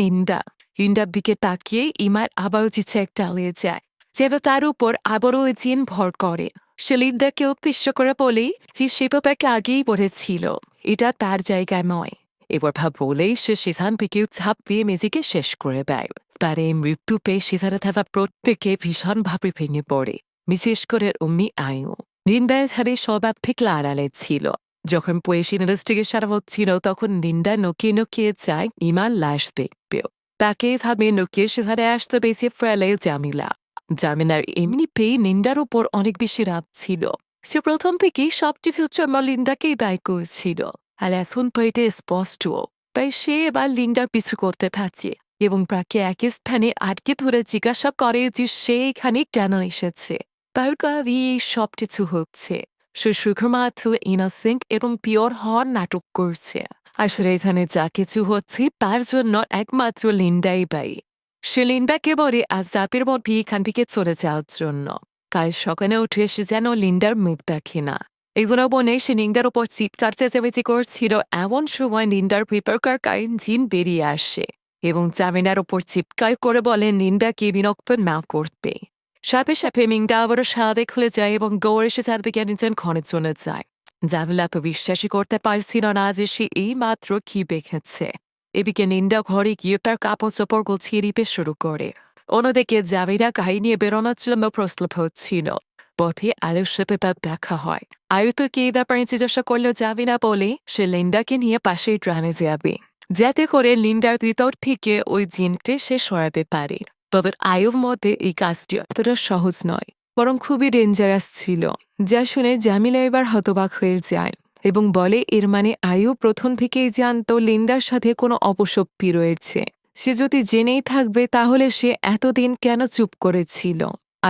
A: লিন্ডার দিকে তাকিয়ে ইমার আবারও চিছে একটা আলিয়ে যায়, যেটা তার উপর আবারও ওই জিন ভর করে। সে লিন্ডাকে উৎপিষ্ট করে বলেই যে সে ব্যাপারকে আগেই বলেছিল, এটা তার জায়গায় নয়। এবার বলেই সে সেখান থেকে ঝাঁপ দিয়ে মেজিকে শেষ করে দেয়। তার এই মৃত্যু পেয়ে সেখানে থাকা প্রত্যেকে ভীষণভাবে ভেঙে পড়ে, বিশেষ করে উম্মি আয়ু। লিন্ডার ধারে সর্বাপেক আড়ালে ছিল। যখন পুলিশ ইনভেস্টিগেশন হচ্ছিল তখন লিন্ডা লুকিয়ে যায় ইমার লাশ দেখবেও। তাকে এভাবে লুকিয়ে সেখানে আসতে বেশি ফেলে জামিলার এমনি পেয়ে লিন্ডার উপর অনেক বেশি রাগ ছিল। সে প্রথম থেকেই সবটি ফিউচার লিন্ডাকেই ব্যয় করেছিল, আর এখন পেটে স্পষ্ট। তাই সে এবার লিন্ডার পিছু করতে পারছে এবং তাকে একই স্থানে আটকে ধরে জিজ্ঞাসা করে যে সে এখানে কেন এসেছে। তার কারণে এই সব কিছু হচ্ছে। সে শুধুমাত্র ইনোসেন্ট এবং পিওর হওয়ার নাটক করছে। আসলে এখানে যা কিছু হচ্ছে তার জন্য একমাত্র লিন্ডাই দায়ী। সে লিন্ডাকে বলে আজ রাতের মধ্যে এখান থেকে চলে যাওয়ার জন্য। কাল সকালে উঠে সে যেন লিন্ডার মুখ দেখে না। এগুলো বলে সে লিন্ডার ওপর চিৎকার চেঁচামেচি করছিল। এমন সময় লিন্ডার পেপারকার কাইন জিন বেরিয়ে আসে এবং জামিনার ওপর চিৎকার করে বলে লিন্ডাকে বিরক্ত না করতে। সাথে সাথে মিংটা আবারও সাদে খুলে যায় এবং গৌর এসে তার দিকে নিজের ঘরে চলে যায়। জামিলা তো বিশ্বাসই করতে পারছিল না যে সে এই মাত্র কি দেখেছে। এদিকে লিন্ডা ঘরে গিয়ে তার কাপড় চোপড় গুছিয়ে নিতে শুরু করে। অন্যদিকে জামিনা গাড়ি নিয়ে বেরোনোর জন্য প্রস্তুত হচ্ছিল। পথে আয়ুর সাথে তার দেখা হয়। আয়ু তো কে ব্যাপারে জিজ্ঞাসা করলেও যাবে না বলে সে লিন্ডাকে নিয়ে পাশেই ট্রেনে যাবে, যাতে করে লিন্ডার ভিতর থেকে ওই জিনটি সে সরাতে পারে। তবে আয়ুর মতে এই কাজটি অতটা সহজ নয়, বরং খুবই ডেঞ্জারাস ছিল। যা শুনে জামিলা এবার হতবাক হয়ে যায় এবং বলে এর মানে আয়ু প্রথম থেকেই জানতো লিন্ডার সাথে কোনো অপশক্তি রয়েছে। সে যদি জেনেই থাকবে তাহলে সে এতদিন কেন চুপ করেছিল?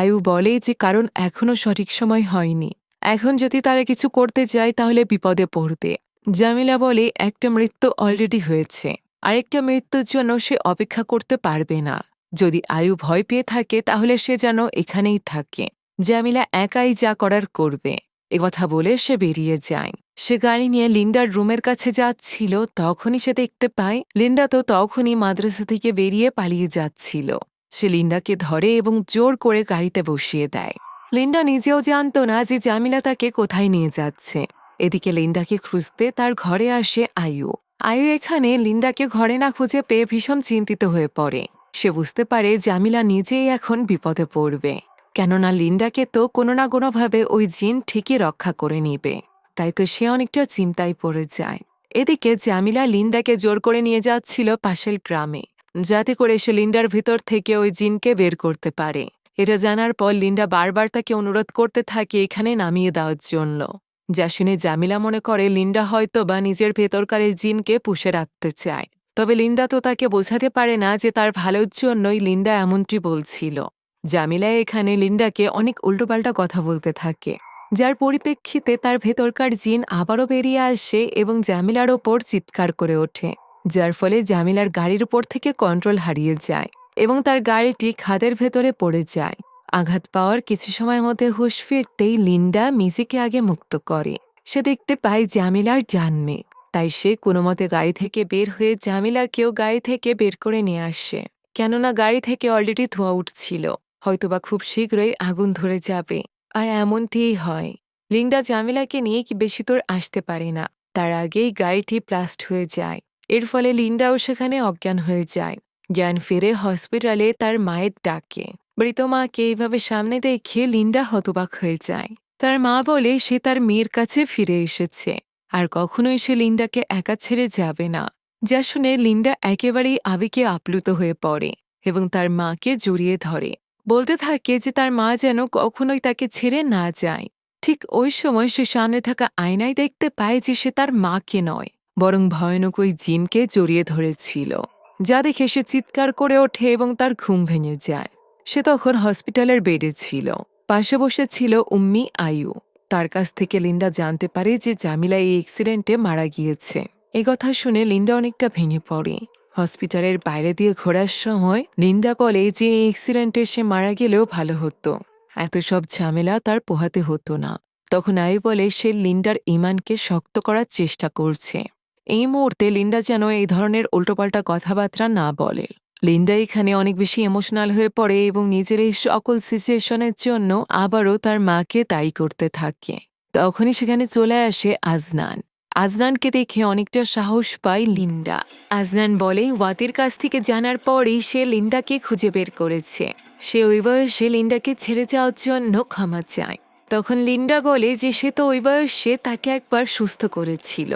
A: আয়ু বলে যে কারণ এখনো সঠিক সময় হয়নি, এখন যদি তারা কিছু করতে যায় তাহলে বিপদে পড়বে। জামিলা বলে একটা মৃত্যু অলরেডি হয়েছে, আরেকটা মৃত্যুর জন্য সে অপেক্ষা করতে পারবে না। যদি আয়ু ভয় পেয়ে থাকে তাহলে সে যেন এখানেই থাকে, জামিলা একাই যা করার করবে। একথা বলে সে বেরিয়ে যায়। সে গাড়ি নিয়ে লিন্ডার রুমের কাছে যাচ্ছিল, তখনই সে দেখতে পায় লিন্ডা তো তখনই মাদ্রাসা থেকে বেরিয়ে পালিয়ে যাচ্ছিল। সে লিন্ডাকে ধরে এবং জোর করে গাড়িতে বসিয়ে দেয়। লিন্ডা নিজেও জানত না যে জামিলা তাকে কোথায় নিয়ে যাচ্ছে। এদিকে লিন্ডাকে খুঁজতে তার ঘরে আসে আয়ু। আয়ু এখানে লিন্ডাকে ঘরে না খুঁজে পেয়ে ভীষণ চিন্তিত হয়ে পড়ে। সে বুঝতে পারে জামিলা নিজেই এখন বিপদে পড়বে, কেননা লিন্ডাকে তো কোনো না কোনোভাবে ওই জিন ঠিকই রক্ষা করে নিবে। তাই তো সে অনেকটা চিন্তায় পড়ে যায়। এদিকে জামিলা লিন্ডাকে জোর করে নিয়ে যাচ্ছিল পাশের গ্রামে, যাতে করে সে লিন্ডার ভিতর থেকে ওই জিনকে বের করতে পারে। এটা জানার পর লিন্ডা বারবার তাকে অনুরোধ করতে থাকে এখানে নামিয়ে দেওয়ার জন্য। যা শুনে জামিলা মনে করে লিন্ডা হয়তো বা নিজের ভেতরকার এই জিনকে পুষে রাখতে চায়। তবে লিন্ডা তো তাকে বোঝাতে পারে না যে তার ভালোর জন্যই লিন্ডা এমনটি বলছিল। জামিলা এখানে লিন্ডাকে অনেক উল্টোপাল্টা কথা বলতে থাকে, যার পরিপ্রেক্ষিতে তার ভেতরকার জিন আবারও বেরিয়ে আসে এবং জামিলার ওপর চিৎকার করে ওঠে, যার ফলে জামিলার গাড়ির উপর থেকে কন্ট্রোল হারিয়ে যায় এবং তার গাড়িটি খাদের ভেতরে পড়ে যায়। আঘাত পাওয়ার কিছু সময়ের মধ্যে হুঁশ ফিরতেই লিন্ডা মিজিকে আগে মুক্ত করে। সে দেখতে পায় জামিলার জান নেই, তাই সে কোনোমতে গাড়ি থেকে বের হয়ে জামিলাকেও গাড়ি থেকে বের করে নিয়ে আসে, কেননা গাড়ি থেকে অলরেডি ধোঁয়া উঠছিল, হয়তোবা খুব শীঘ্রই আগুন ধরে যাবে। আর এমনটিই হয়। লিন্ডা জামিলাকে নিয়ে কি বেশি দূর আসতে পারে না, তার আগেই গাড়িটি ব্লাস্ট হয়ে যায়। এর ফলে লিন্ডাও সেখানে অজ্ঞান হয়ে যায়। জ্ঞান ফিরে হসপিটালে তার মায়ের ডাকে। মৃত মাকে এইভাবে সামনে দেখে লিন্ডা হতবাক হয়ে যায়। তার মা বলে সে তার মেয়ের কাছে ফিরে এসেছে, আর কখনোই সে লিন্ডাকে একা ছেড়ে যাবে না। যা শুনে লিন্ডা একেবারেই আবেগে আপ্লুত হয়ে পড়ে এবং তার মাকে জড়িয়ে ধরে, বলতে থাকে যে তার মা যেন কখনোই তাকে ছেড়ে না যায়। ঠিক ওই সময় সে সামনে থাকা আয়নায় দেখতে পায় যে সে তার মাকে নয়, বরং ভয়ানক ওই জিনকে জড়িয়ে ধরেছিল। যা দেখে সে চিৎকার করে ওঠে এবং তার ঘুম ভেঙে যায়। সে তখন হসপিটালের বেডে ছিল, পাশে বসে ছিল উম্মি আয়ু। তার কাছ থেকে লিন্ডা জানতে পারে যে জামিলা এই অ্যাক্সিডেন্টে মারা গিয়েছে। এই কথা শুনে লিন্ডা অনেকটা ভেঙে পড়ে। হসপিটালের বাইরে দিয়ে ঘোরার সময় লিন্ডা বলে যে এই অ্যাক্সিডেন্টে সে মারা গেলেও ভালো হতো, এত সব ঝামেলা তার পোহাতে হতো না। তখন আয়ু বলে সে লিন্ডার ইমানকে শক্ত করার চেষ্টা করছে। এই মুহূর্তে লিন্ডা যেন এই ধরনের উল্টোপাল্টা কথাবার্তা না বলে। লিন্ডা এখানে অনেক বেশি ইমোশনাল হয়ে পড়ে এবং নিজের এই সকল সিচুয়েশনের জন্য আবারও তার মাকে দায়ী করতে থাকে। তখনই সেখানে চলে আসে আজনান। আজনানকে দেখে অনেকটা সাহস পায় লিন্ডা। আজনান বলে ওয়াতির কাছ থেকে জানার পরেই সে লিন্ডাকে খুঁজে বের করেছে। সে ওই বয়সে লিন্ডাকে ছেড়ে যাওয়ার জন্য ক্ষমা চায়। তখন লিন্ডা বলে যে সে তো ওই বয়সে তাকে একবার সুস্থ করেছিল,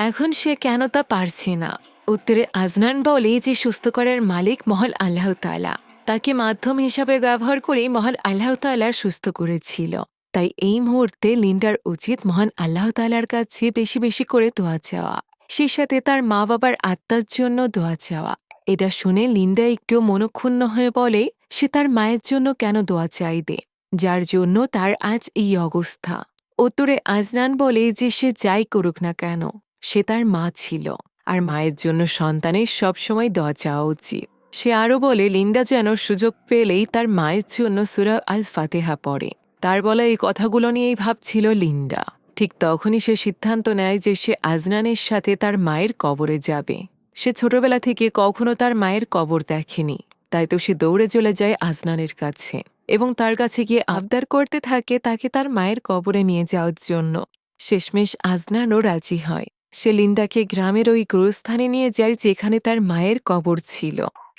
A: এখন সে কেন তা পারছে না। উত্তরে আজনান বলে যে সুস্থ করার মালিক মহান আল্লাহ তাআলা, তাকে মাধ্যম হিসাবে ব্যবহার করে মহান আল্লাহ তাআলা সুস্থ করেছিল। তাই এই মুহূর্তে লিন্ডার উচিত মহান আল্লাহ তাআলার কাছে বেশি বেশি করে দোয়া চাওয়া, সেই সাথে তার মা বাবার আত্মার জন্য দোয়া চাওয়া। এটা শুনে লিন্ডা একটু মনক্ষুণ্ণ হয়ে বলে সে তার মায়ের জন্য কেন দোয়া চাইবে, যার জন্য তার আজ এই অবস্থা। উত্তরে আজনান বলে যে সে যাই করুক না কেন, সে তার মা ছিল, আর মায়ের জন্য সন্তানের সবসময় দোয়া চাওয়া উচিত। সে আরও বলে লিন্ডা যেন সুযোগ পেলেই তার মায়ের জন্য সূরা আল ফাতিহা পড়ে। তার বলা এই কথাগুলো নিয়েই ভাবছিল লিন্ডা। ঠিক তখনই সে সিদ্ধান্ত নেয় যে সে আজনানের সাথে তার মায়ের কবরে যাবে। সে ছোটবেলা থেকে কখনো তার মায়ের কবর দেখেনি, তাই তো সে দৌড়ে চলে যায় আজনানের কাছে এবং তার কাছে গিয়ে আবদার করতে থাকে তাকে তার মায়ের কবরে নিয়ে যাওয়ার জন্য। শেষমেশ আজনানও রাজি হয়। সে লিন্ডাকে গ্রামের ওই গুরুস্থানে নিয়ে যায় যেখানে তার মায়ের কবর ছিল।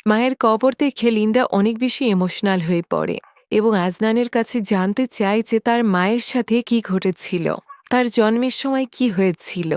A: মায়ের কবর দেখে লিন্ডা অনেক বেশি ইমোশনাল হয়ে পড়ে এবং আজনানের কাছে জানতে চায় যে তার মায়ের সাথে কি ঘটেছিল, তার জন্মের সময় কি হয়েছিল।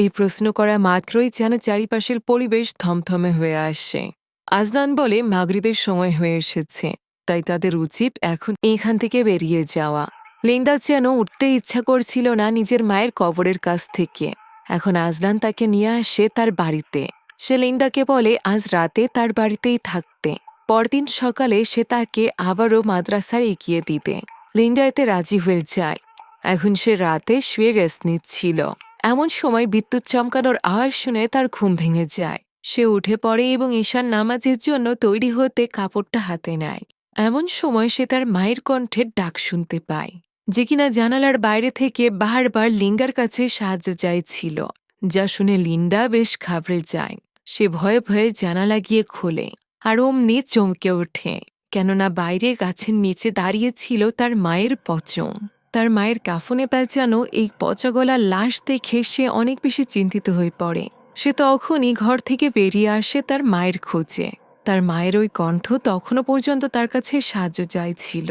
A: এই প্রশ্ন করা মাত্রই যেন চারিপাশের পরিবেশ থমথমে হয়ে আসে। আজনান বলে মাগরিবের সময় হয়ে এসেছে, তাই তাদের উচিত এখন এখান থেকে বেরিয়ে যাওয়া। লিন্ডা যেন উঠতে ইচ্ছা করছিল না নিজের মায়ের কবরের কাছ থেকে। এখন আজনান তাকে নিয়ে আসে তার বাড়িতে। সে লিন্ডাকে বলে আজ রাতে তার বাড়িতেই থাকতে, পরদিন সকালে সে তাকে আবারও মাদ্রাসায় এগিয়ে দিবে। লিন্ডা এতে রাজি হয়ে যায়। এখন সে রাতে শুয়ে রেস্ট নিচ্ছিল। এমন সময় বিদ্যুৎ চমকানোর আওয়াজ শুনে তার ঘুম ভেঙে যায়। সে উঠে পড়ে এবং ঈশান নামাজের জন্য তৈরি হতে কাপড়টা হাতে নেয়। এমন সময় সে তার মায়ের কণ্ঠের ডাক শুনতে পায়, যে কিনা জানালার বাইরে থেকে বারবার লিন্ডার কাছে সাহায্য চাইছিল। যা শুনে লিন্ডা বেশ ঘাবড়ে যায়। সে ভয়ে ভয়ে জানালা গিয়ে খোলে, আর অমনি চমকে ওঠে, কেননা বাইরে গাছের নিচে দাঁড়িয়ে ছিল তার মায়ের পচম। তার মায়ের কাফনে পেঁচানো এই পচাগলা লাশ দেখে সে অনেক বেশি চিন্তিত হয়ে পড়ে। সে তখনই ঘর থেকে বেরিয়ে আসে তার মায়ের খোঁজে। তার মায়ের ওই কণ্ঠ তখনও পর্যন্ত তার কাছে সাহায্য চাইছিল।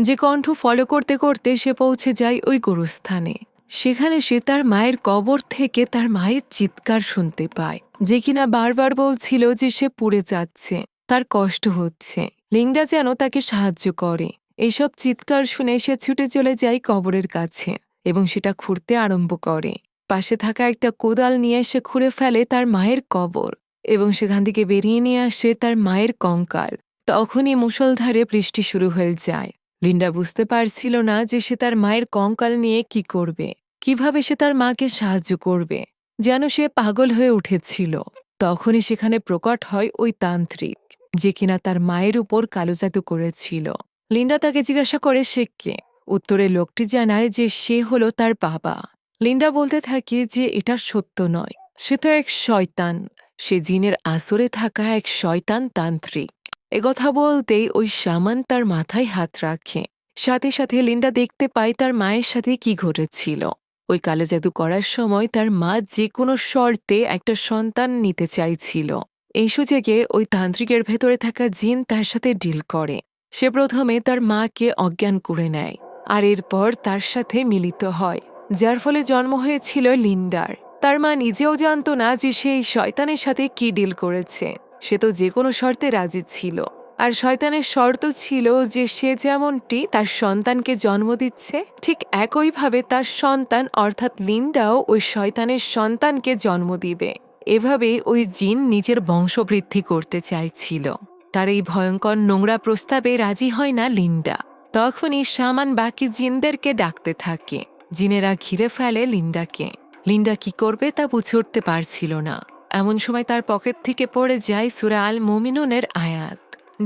A: যে কণ্ঠ ফলো করতে করতে সে পৌঁছে যায় ওই গোরস্থানে। সেখানে সে তার মায়ের কবর থেকে তার মায়ের চিৎকার শুনতে পায়, যে কিনা বারবার বলছিল যে সে পুড়ে যাচ্ছে, তার কষ্ট হচ্ছে। লিন্ডা যেন তাকে সাহায্য করে। এইসব চিৎকার শুনে সে ছুটে চলে যায় কবরের কাছে এবং সেটা খুঁড়তে আরম্ভ করে। পাশে থাকা একটা কোদাল নিয়ে সে খুঁড়ে ফেলে তার মায়ের কবর এবং সেখান থেকে বেরিয়ে নিয়ে আসে তার মায়ের কঙ্কাল। তখনই মুষলধারে বৃষ্টি শুরু হয়ে যায়। লিন্ডা বুঝতে পারছিল না যে সে তার মায়ের কঙ্কাল নিয়ে কি করবে, কিভাবে সে তার মাকে সাহায্য করবে। যেন সে পাগল হয়ে উঠেছিল। তখনই সেখানে প্রকট হয় ওই তান্ত্রিক, যে কিনা তার মায়ের উপর কালো জাদু করেছিল। লিন্ডা তাকে জিজ্ঞাসা করে সে কে। উত্তরে লোকটি জানায় যে সে হলো তার বাবা। লিন্ডা বলতে থাকে যে এটা সত্য নয়, সে তো এক শয়তান, সে জিনের আসরে থাকা এক শয়তান তান্ত্রিক। একথা বলতেই ওই শামান তার মাথায় হাত রাখে। সাথে সাথে লিন্ডা দেখতে পায় তার মায়ের সাথে কি ঘটেছিল। ওই কালো জাদু করার সময় তার মা যে কোনো শর্তে একটা সন্তান নিতে চাইছিল। এই সুযোগে ওই তান্ত্রিকের ভেতরে থাকা জিন তার সাথে ডিল করে। সে প্রথমে তার মাকে অজ্ঞান করে নেয়, আর এরপর তার সাথে মিলিত হয়, যার ফলে জন্ম হয়েছিল লিন্ডার। তার মা নিজেও জানত না যে সে এই শয়তানের সাথে কি ডিল করেছে। সে তো যে কোনো শর্তে রাজি ছিল, আর শয়তানের শর্ত ছিল যে সে যেমনটি তার সন্তানকে জন্ম দিচ্ছে, ঠিক একইভাবে তার সন্তান অর্থাৎ লিন্ডাও ওই শয়তানের সন্তানকে জন্ম দিবে। এভাবে ওই জিন নিজের বংশবৃদ্ধি করতে চাইছিল। তার এই ভয়ঙ্কর নোংরা প্রস্তাবে রাজি হয় না লিন্ডা। তখনই শামান বাকি জিনদেরকে ডাকতে থাকে। জিনেরা ঘিরে ফেলে লিন্ডাকে। লিন্ডা কি করবে তা বুঝে উঠতে পারছিল না। এমন সময় তার পকেট থেকে পড়ে যায় সূরা আল মুমিনুনের আয়াত,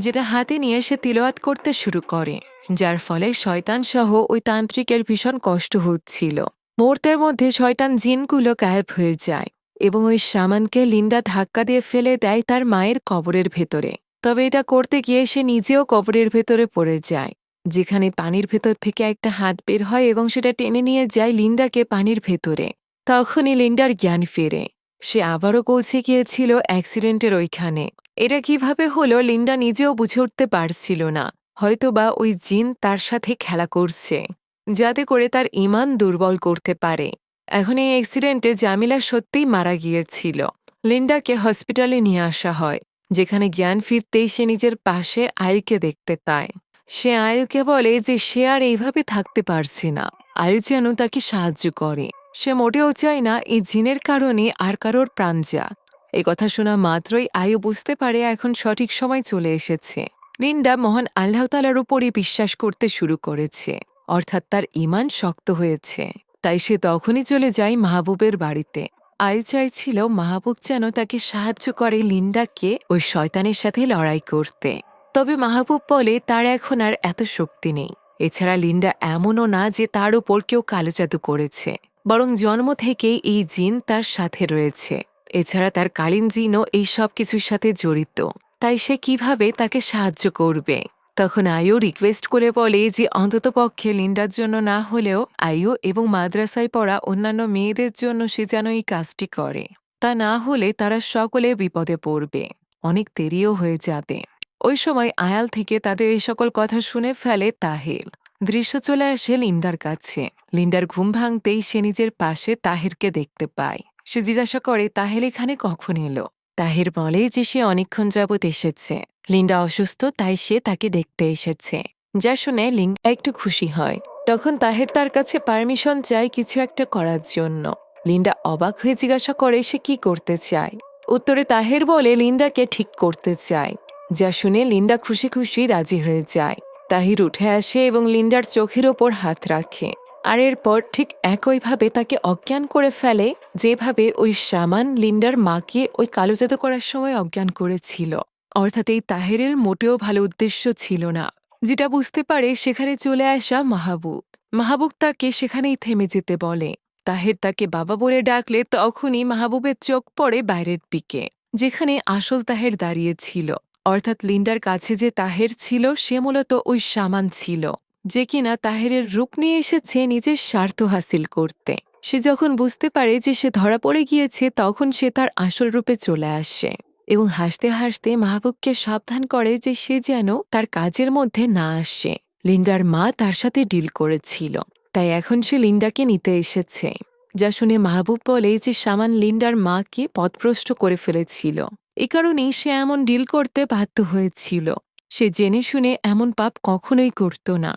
A: যেটা হাতে নিয়ে সে তিলাওয়াত করতে শুরু করে, যার ফলে শয়তান সহ ওই তান্ত্রিকের ভীষণ কষ্ট হচ্ছিল। মুহূর্তের মধ্যে শয়তান জিনগুলো গায়েব হয়ে যায় এবং ওই শামানকে লিন্ডা ধাক্কা দিয়ে ফেলে দেয় তার মায়ের কবরের ভেতরে। তবে এটা করতে গিয়ে সে নিজেও কবরের ভেতরে পড়ে যায়, যেখানে পানির ভেতর থেকে একটা হাত বের হয় এবং সেটা টেনে নিয়ে যায় লিন্ডাকে পানির ভেতরে। তখনই লিন্ডার জ্ঞান ফেরে। সে আবারও পৌঁছে গিয়েছিল অ্যাক্সিডেন্টের ওইখানে। এটা কিভাবে হলো লিন্ডা নিজেও বুঝে উঠতে পারছিল না। হয়তোবা ওই জিন তার সাথে খেলা করছে, যাতে করে তার ঈমান দুর্বল করতে পারে। এখন এই অ্যাক্সিডেন্টে জামিলা সত্যিই মারা গিয়েছিল। লিন্ডাকে হসপিটালে নিয়ে আসা হয়, যেখানে জ্ঞান ফিরতেই সে নিজের পাশে আয়ুকে দেখতে পায়। সে আয়ুকে বলে যে সে আর এইভাবে থাকতে পারছে না। আয়ু যেন তাকে সাহায্য করে। সে মোটেও চায় না এই জিনের কারণে আর কারোর প্রাণ যাক। এই কথা শোনা মাত্রই আয়ু বুঝতে পারে এখন সঠিক সময় চলে এসেছে। লিন্ডা মহান আল্লাহ তাআলার উপরই বিশ্বাস করতে শুরু করেছে, অর্থাৎ তার ঈমান শক্ত হয়েছে। তাই সে তখনই চলে যায় মাহবুবের বাড়িতে। আয়ু চাইছিল মাহবুব যেন তাকে সাহায্য করে লিন্ডাকে ওই শয়তানের সাথে লড়াই করতে। তবে মাহবুব বলে তার এখন আর এত শক্তি নেই। এছাড়া লিন্ডা এমনও না যে তার উপর কেউ কালো জাদু করেছে, বরং জন্ম থেকেই এই জিন তার সাথে রয়েছে। এছাড়া তার কালীন জিনও এই সব কিছুর সাথে জড়িত। তাই সে কিভাবে তাকে সাহায্য করবে? তখন আয়ু রিকোয়েস্ট করে বলে যে অন্ততপক্ষে লিন্ডার জন্য না হলেও আয়ু এবং মাদ্রাসায় পড়া অন্যান্য মেয়েদের জন্য সে যেন এই কাজটি করে। তা না হলে তারা সকলে বিপদে পড়বে, অনেক দেরিও হয়ে যাবে। ওই সময় আয়াল থেকে তাদের এই সকল কথা শুনে ফেলে তাহের। দৃশ্য চলে আসে লিন্ডার কাছে। লিন্ডার ঘুম ভাঙতেই সে নিজের পাশে তাহেরকে দেখতে পায়। সে জিজ্ঞাসা করে তাহের এখানে কখন এলো। তাহের বলে যে সে অনেকক্ষণ যাবৎ এসেছে। লিন্ডা অসুস্থ, তাই সে তাকে দেখতে এসেছে। যা শুনে লিন্ডা একটু খুশি হয়। তখন তাহের তার কাছে পারমিশন চায় কিছু একটা করার জন্য। লিন্ডা অবাক হয়ে জিজ্ঞাসা করে সে কি করতে চায়। উত্তরে তাহের বলে লিন্ডাকে ঠিক করতে চায়। যা শুনে লিন্ডা খুশি খুশি রাজি হয়ে যায়। তাহির উঠে আসে এবং লিন্ডার চোখের ওপর হাত রাখে। আর এরপর ঠিক একইভাবে তাকে অজ্ঞান করে ফেলে, যেভাবে ওই শামান লিন্ডার মাকে ওই কালো জাদু করার সময় অজ্ঞান করেছিল। অর্থাৎ এই তাহেরের মোটেও ভালো উদ্দেশ্য ছিল না। যেটা বুঝতে পারে সেখানে চলে আসা মাহবুব। মাহবুব তাকে সেখানেই থেমে যেতে বলে। তাহের তাকে বাবা বলে ডাকলে তখনই মাহবুবের চোখ পড়ে বাইরের দিকে, যেখানে আসল তাহের দাঁড়িয়ে ছিল। অর্থাৎ লিন্ডার কাছে যে তাহের ছিল সে মূলত ওই শামান ছিল, যে কিনা তাহেরের রূপ নিয়ে এসেছে নিজের স্বার্থ হাসিল করতে। সে যখন বুঝতে পারে যে সে ধরা পড়ে গিয়েছে তখন সে তার আসল রূপে চলে আসে এবং হাসতে হাসতে মাহবুবকে সাবধান করে যে সে যেন তার কাজের মধ্যে না আসে। লিন্ডার মা তার সাথে ডিল করেছিল, তাই এখন সে লিন্ডাকে নিতে এসেছে। যা শুনে মাহবুব বলে যে শামান লিন্ডার মাকে পথভ্রষ্ট করে ফেলেছিল। এ কারণেই সে এমন ডিল করতে বাধ্য হয়েছিল। সে জেনে শুনে এমন পাপ কখনোই করত না।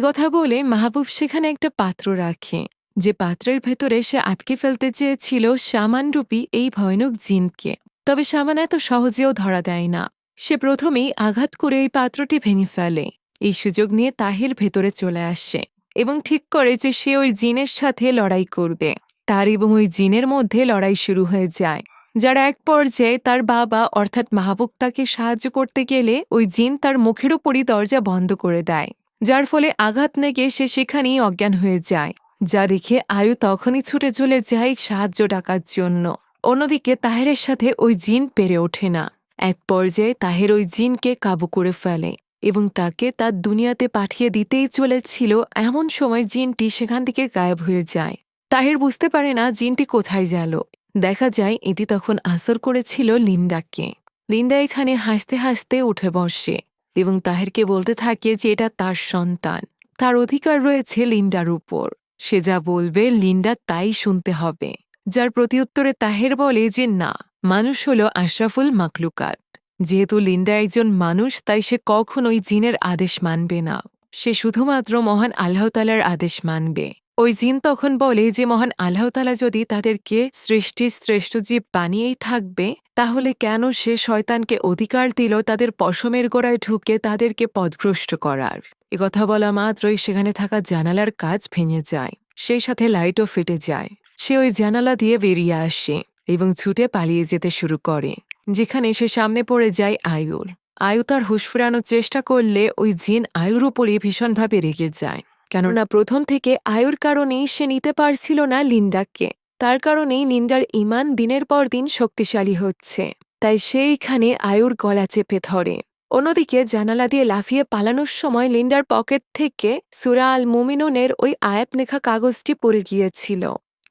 A: কথা বলে মাহবুব সেখানে একটা পাত্র রাখে, যে পাত্রের ভেতরে সে আটকে ফেলতে চেয়েছিল শামানরূপী এই ভয়ানক জিনকে। তবে শামান এত সহজেও ধরা দেয় না। সে প্রথমেই আঘাত করে এই পাত্রটি ভেঙে ফেলে। এই সুযোগ নিয়ে তাহির ভেতরে চলে আসে এবং ঠিক করে যে সে ওই জিনের সাথে লড়াই করবে। তার এবং ওই জিনের মধ্যে লড়াই শুরু হয়ে যায়, যার এক পর্যায়ে তার বাবা অর্থাৎ মাহবুব তাকে সাহায্য করতে গেলে ওই জিন তার মুখের উপরই দরজা বন্ধ করে দেয়, যার ফলে আঘাত লেগে সে সেখানেই অজ্ঞান হয়ে যায়। যা দেখে আয়ু তখনই ছুটে চলে যায় সাহায্য ডাকার জন্য। অন্যদিকে তাহেরের সাথে ওই জিন পেরে ওঠে না। এক পর্যায়ে তাহের ওই জিনকে কাবু করে ফেলে এবং তাকে তার দুনিয়াতে পাঠিয়ে দিতেই চলেছিল। এমন সময় জিনটি সেখান থেকে গায়েব হয়ে যায়। তাহের বুঝতে পারে না জিনটি কোথায় গেল। দেখা যায় এটি তখন আসর করেছিল লিন্ডাকে। লিন্ডা এখানে হাসতে হাসতে উঠে বসে এবং তাহেরকে বলতে থাকে যে এটা তার সন্তান, তার অধিকার রয়েছে লিন্ডার উপর। সে যা বলবে লিন্ডা তাই শুনতে হবে। যার প্রতিউত্তরে তাহের বলে যে না, মানুষ হলো আশরাফুল মাকলুকাত। যেহেতু লিন্ডা একজন মানুষ, তাই সে কখনোই জিনের আদেশ মানবে না। সে শুধুমাত্র মহান আল্লাহ তাআলার আদেশ মানবে। ওই জিন তখন বলে যে মহান আল্লাহ তাআলা যদি তাদেরকে সৃষ্টির শ্রেষ্ঠ জীব বানিয়েই থাকবে, তাহলে কেন সে শয়তানকে অধিকার দিল তাদের পশমের গোড়ায় ঢুকে তাদেরকে পথভ্রষ্ট করার। কথা বলা মাত্রই সেখানে থাকা জানালার কাঁচ ভেঙে যায়, সেই সাথে লাইটও ফেটে যায়। সে ওই জানালা দিয়ে বেরিয়ে আসে এবং ছুটে পালিয়ে যেতে শুরু করে, যেখানে সে সামনে পড়ে যায় আয়ুর। আয়ু তার হুঁশ ফেরানোর চেষ্টা করলে ওই জিন আয়ুর উপরই ভীষণভাবে রেগে যায়, কেননা প্রথম থেকে আয়ুর কারণেই সে নিতে পারছিল না লিন্ডাকে। তার কারণেই লিন্ডার ঈমান দিনের পর দিন শক্তিশালী হচ্ছে, তাই সে এখানে আয়ুর গলা চেপে ধরে। অন্যদিকে জানালা দিয়ে লাফিয়ে পালানোর সময় লিন্ডার পকেট থেকে সূরা আল মুমিনুনের ওই আয়াত লেখা কাগজটি পড়ে গিয়েছিল,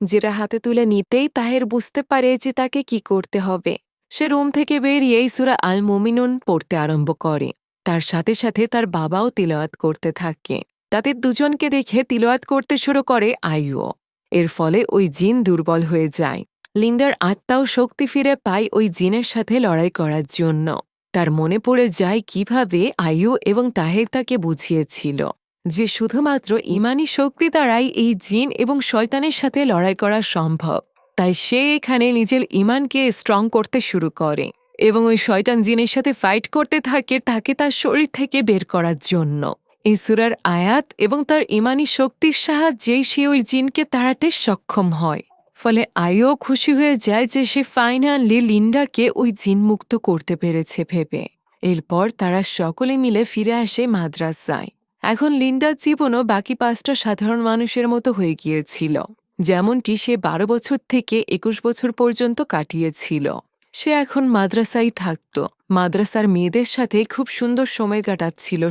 A: যেটা হাতে তুলে নিতেই তাহের বুঝতে পারে যে তাকে কি করতে হবে। সে রুম থেকে বেরিয়েই সূরা আল মুমিনুন পড়তে আরম্ভ করে। তার সাথে সাথে তার বাবাও তিলাওয়াত করতে থাকে। তাদের দুজনকে দেখে তিলাওয়াত করতে শুরু করে আয়ুও। এর ফলে ওই জিন দুর্বল হয়ে যায়। লিন্ডার আত্মাও শক্তি ফিরে পায় ওই জিনের সাথে লড়াই করার জন্য। তার মনে পড়ে যায় কিভাবে আয়ু এবং তাহের তাকে বুঝিয়েছিল যে শুধুমাত্র ঈমানী শক্তি দ্বারাই এই জিন এবং শয়তানের সাথে লড়াই করা সম্ভব। তাই সে এখানে নিজের ঈমানকে স্ট্রং করতে শুরু করে এবং ওই শয়তান জিনের সাথে ফাইট করতে থাকে তাকে তার শরীর থেকে বের করার জন্য। এই সূরার আয়াত এবং তার ঈমানী শক্তির সাহায্যেই সে ওই জিনকে তাড়াতে সক্ষম হয়। ফলে আয়ুও খুশি হয়ে যায় যে সে ফাইনালি লিন্ডাকে ওই জিন মুক্ত করতে পেরেছে ভেবে। এরপর তারা সকলে মিলে ফিরে আসে মাদ্রাসায়। এখন লিন্ডার জীবনও বাকি 5টা সাধারণ মানুষের মতো হয়ে গিয়েছিল, যেমনটি সে 12 বছর থেকে 21 বছর পর্যন্ত কাটিয়েছিল। সে এখন মাদ্রাসায় থাকত। মাদ্রাসার মেয়েদের সাথে খুব সুন্দর সময় কাটাচ্ছিল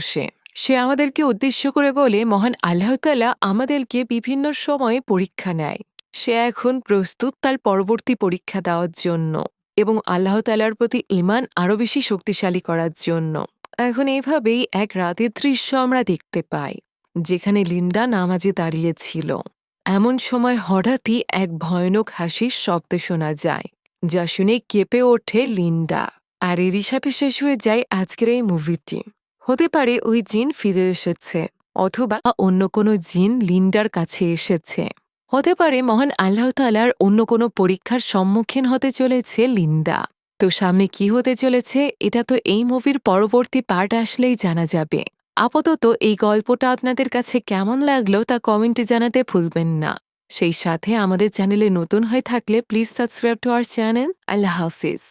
A: সে আমাদেরকে উদ্দেশ্য করে বলে মহান আল্লাহ তাআলা আমাদেরকে বিভিন্ন সময়ে পরীক্ষা নেয়। সে এখন প্রস্তুত তার পরবর্তী পরীক্ষা দেওয়ার জন্য এবং আল্লাহ তাআলার প্রতি ঈমান আরও বেশি শক্তিশালী করার জন্য। এখন এইভাবেই এক রাতের দৃশ্য আমরা দেখতে পাই, যেখানে লিন্ডা নামাজে দাঁড়িয়েছিল। এমন সময় হঠাৎই এক ভয়ানক হাসির শব্দ শোনা যায়, যা শুনে কেঁপে ওঠে লিন্ডা। আর এরই সাথে শেষ হয়ে যায় আজকের এই মুভিটি। হতে পারে ওই জিন ফিরে এসেছে, অথবা অন্য কোনো জিন লিন্ডার কাছে এসেছে। হতে পারে মহান আল্লাহ তাআলার অন্য কোনো পরীক্ষার সম্মুখীন হতে চলেছে লিন্ডা। তো সামনে কি হতে চলেছে এটা তো এই মুভির পরবর্তী পার্ট আসলেই জানা যাবে। আপাতত এই গল্পটা আপনাদের কাছে কেমন লাগলো তা কমেন্টে জানাতে ভুলবেন না। সেই সাথে আমাদের চ্যানেলে নতুন হয়ে থাকলে please subscribe to our channel. Allah Hafiz.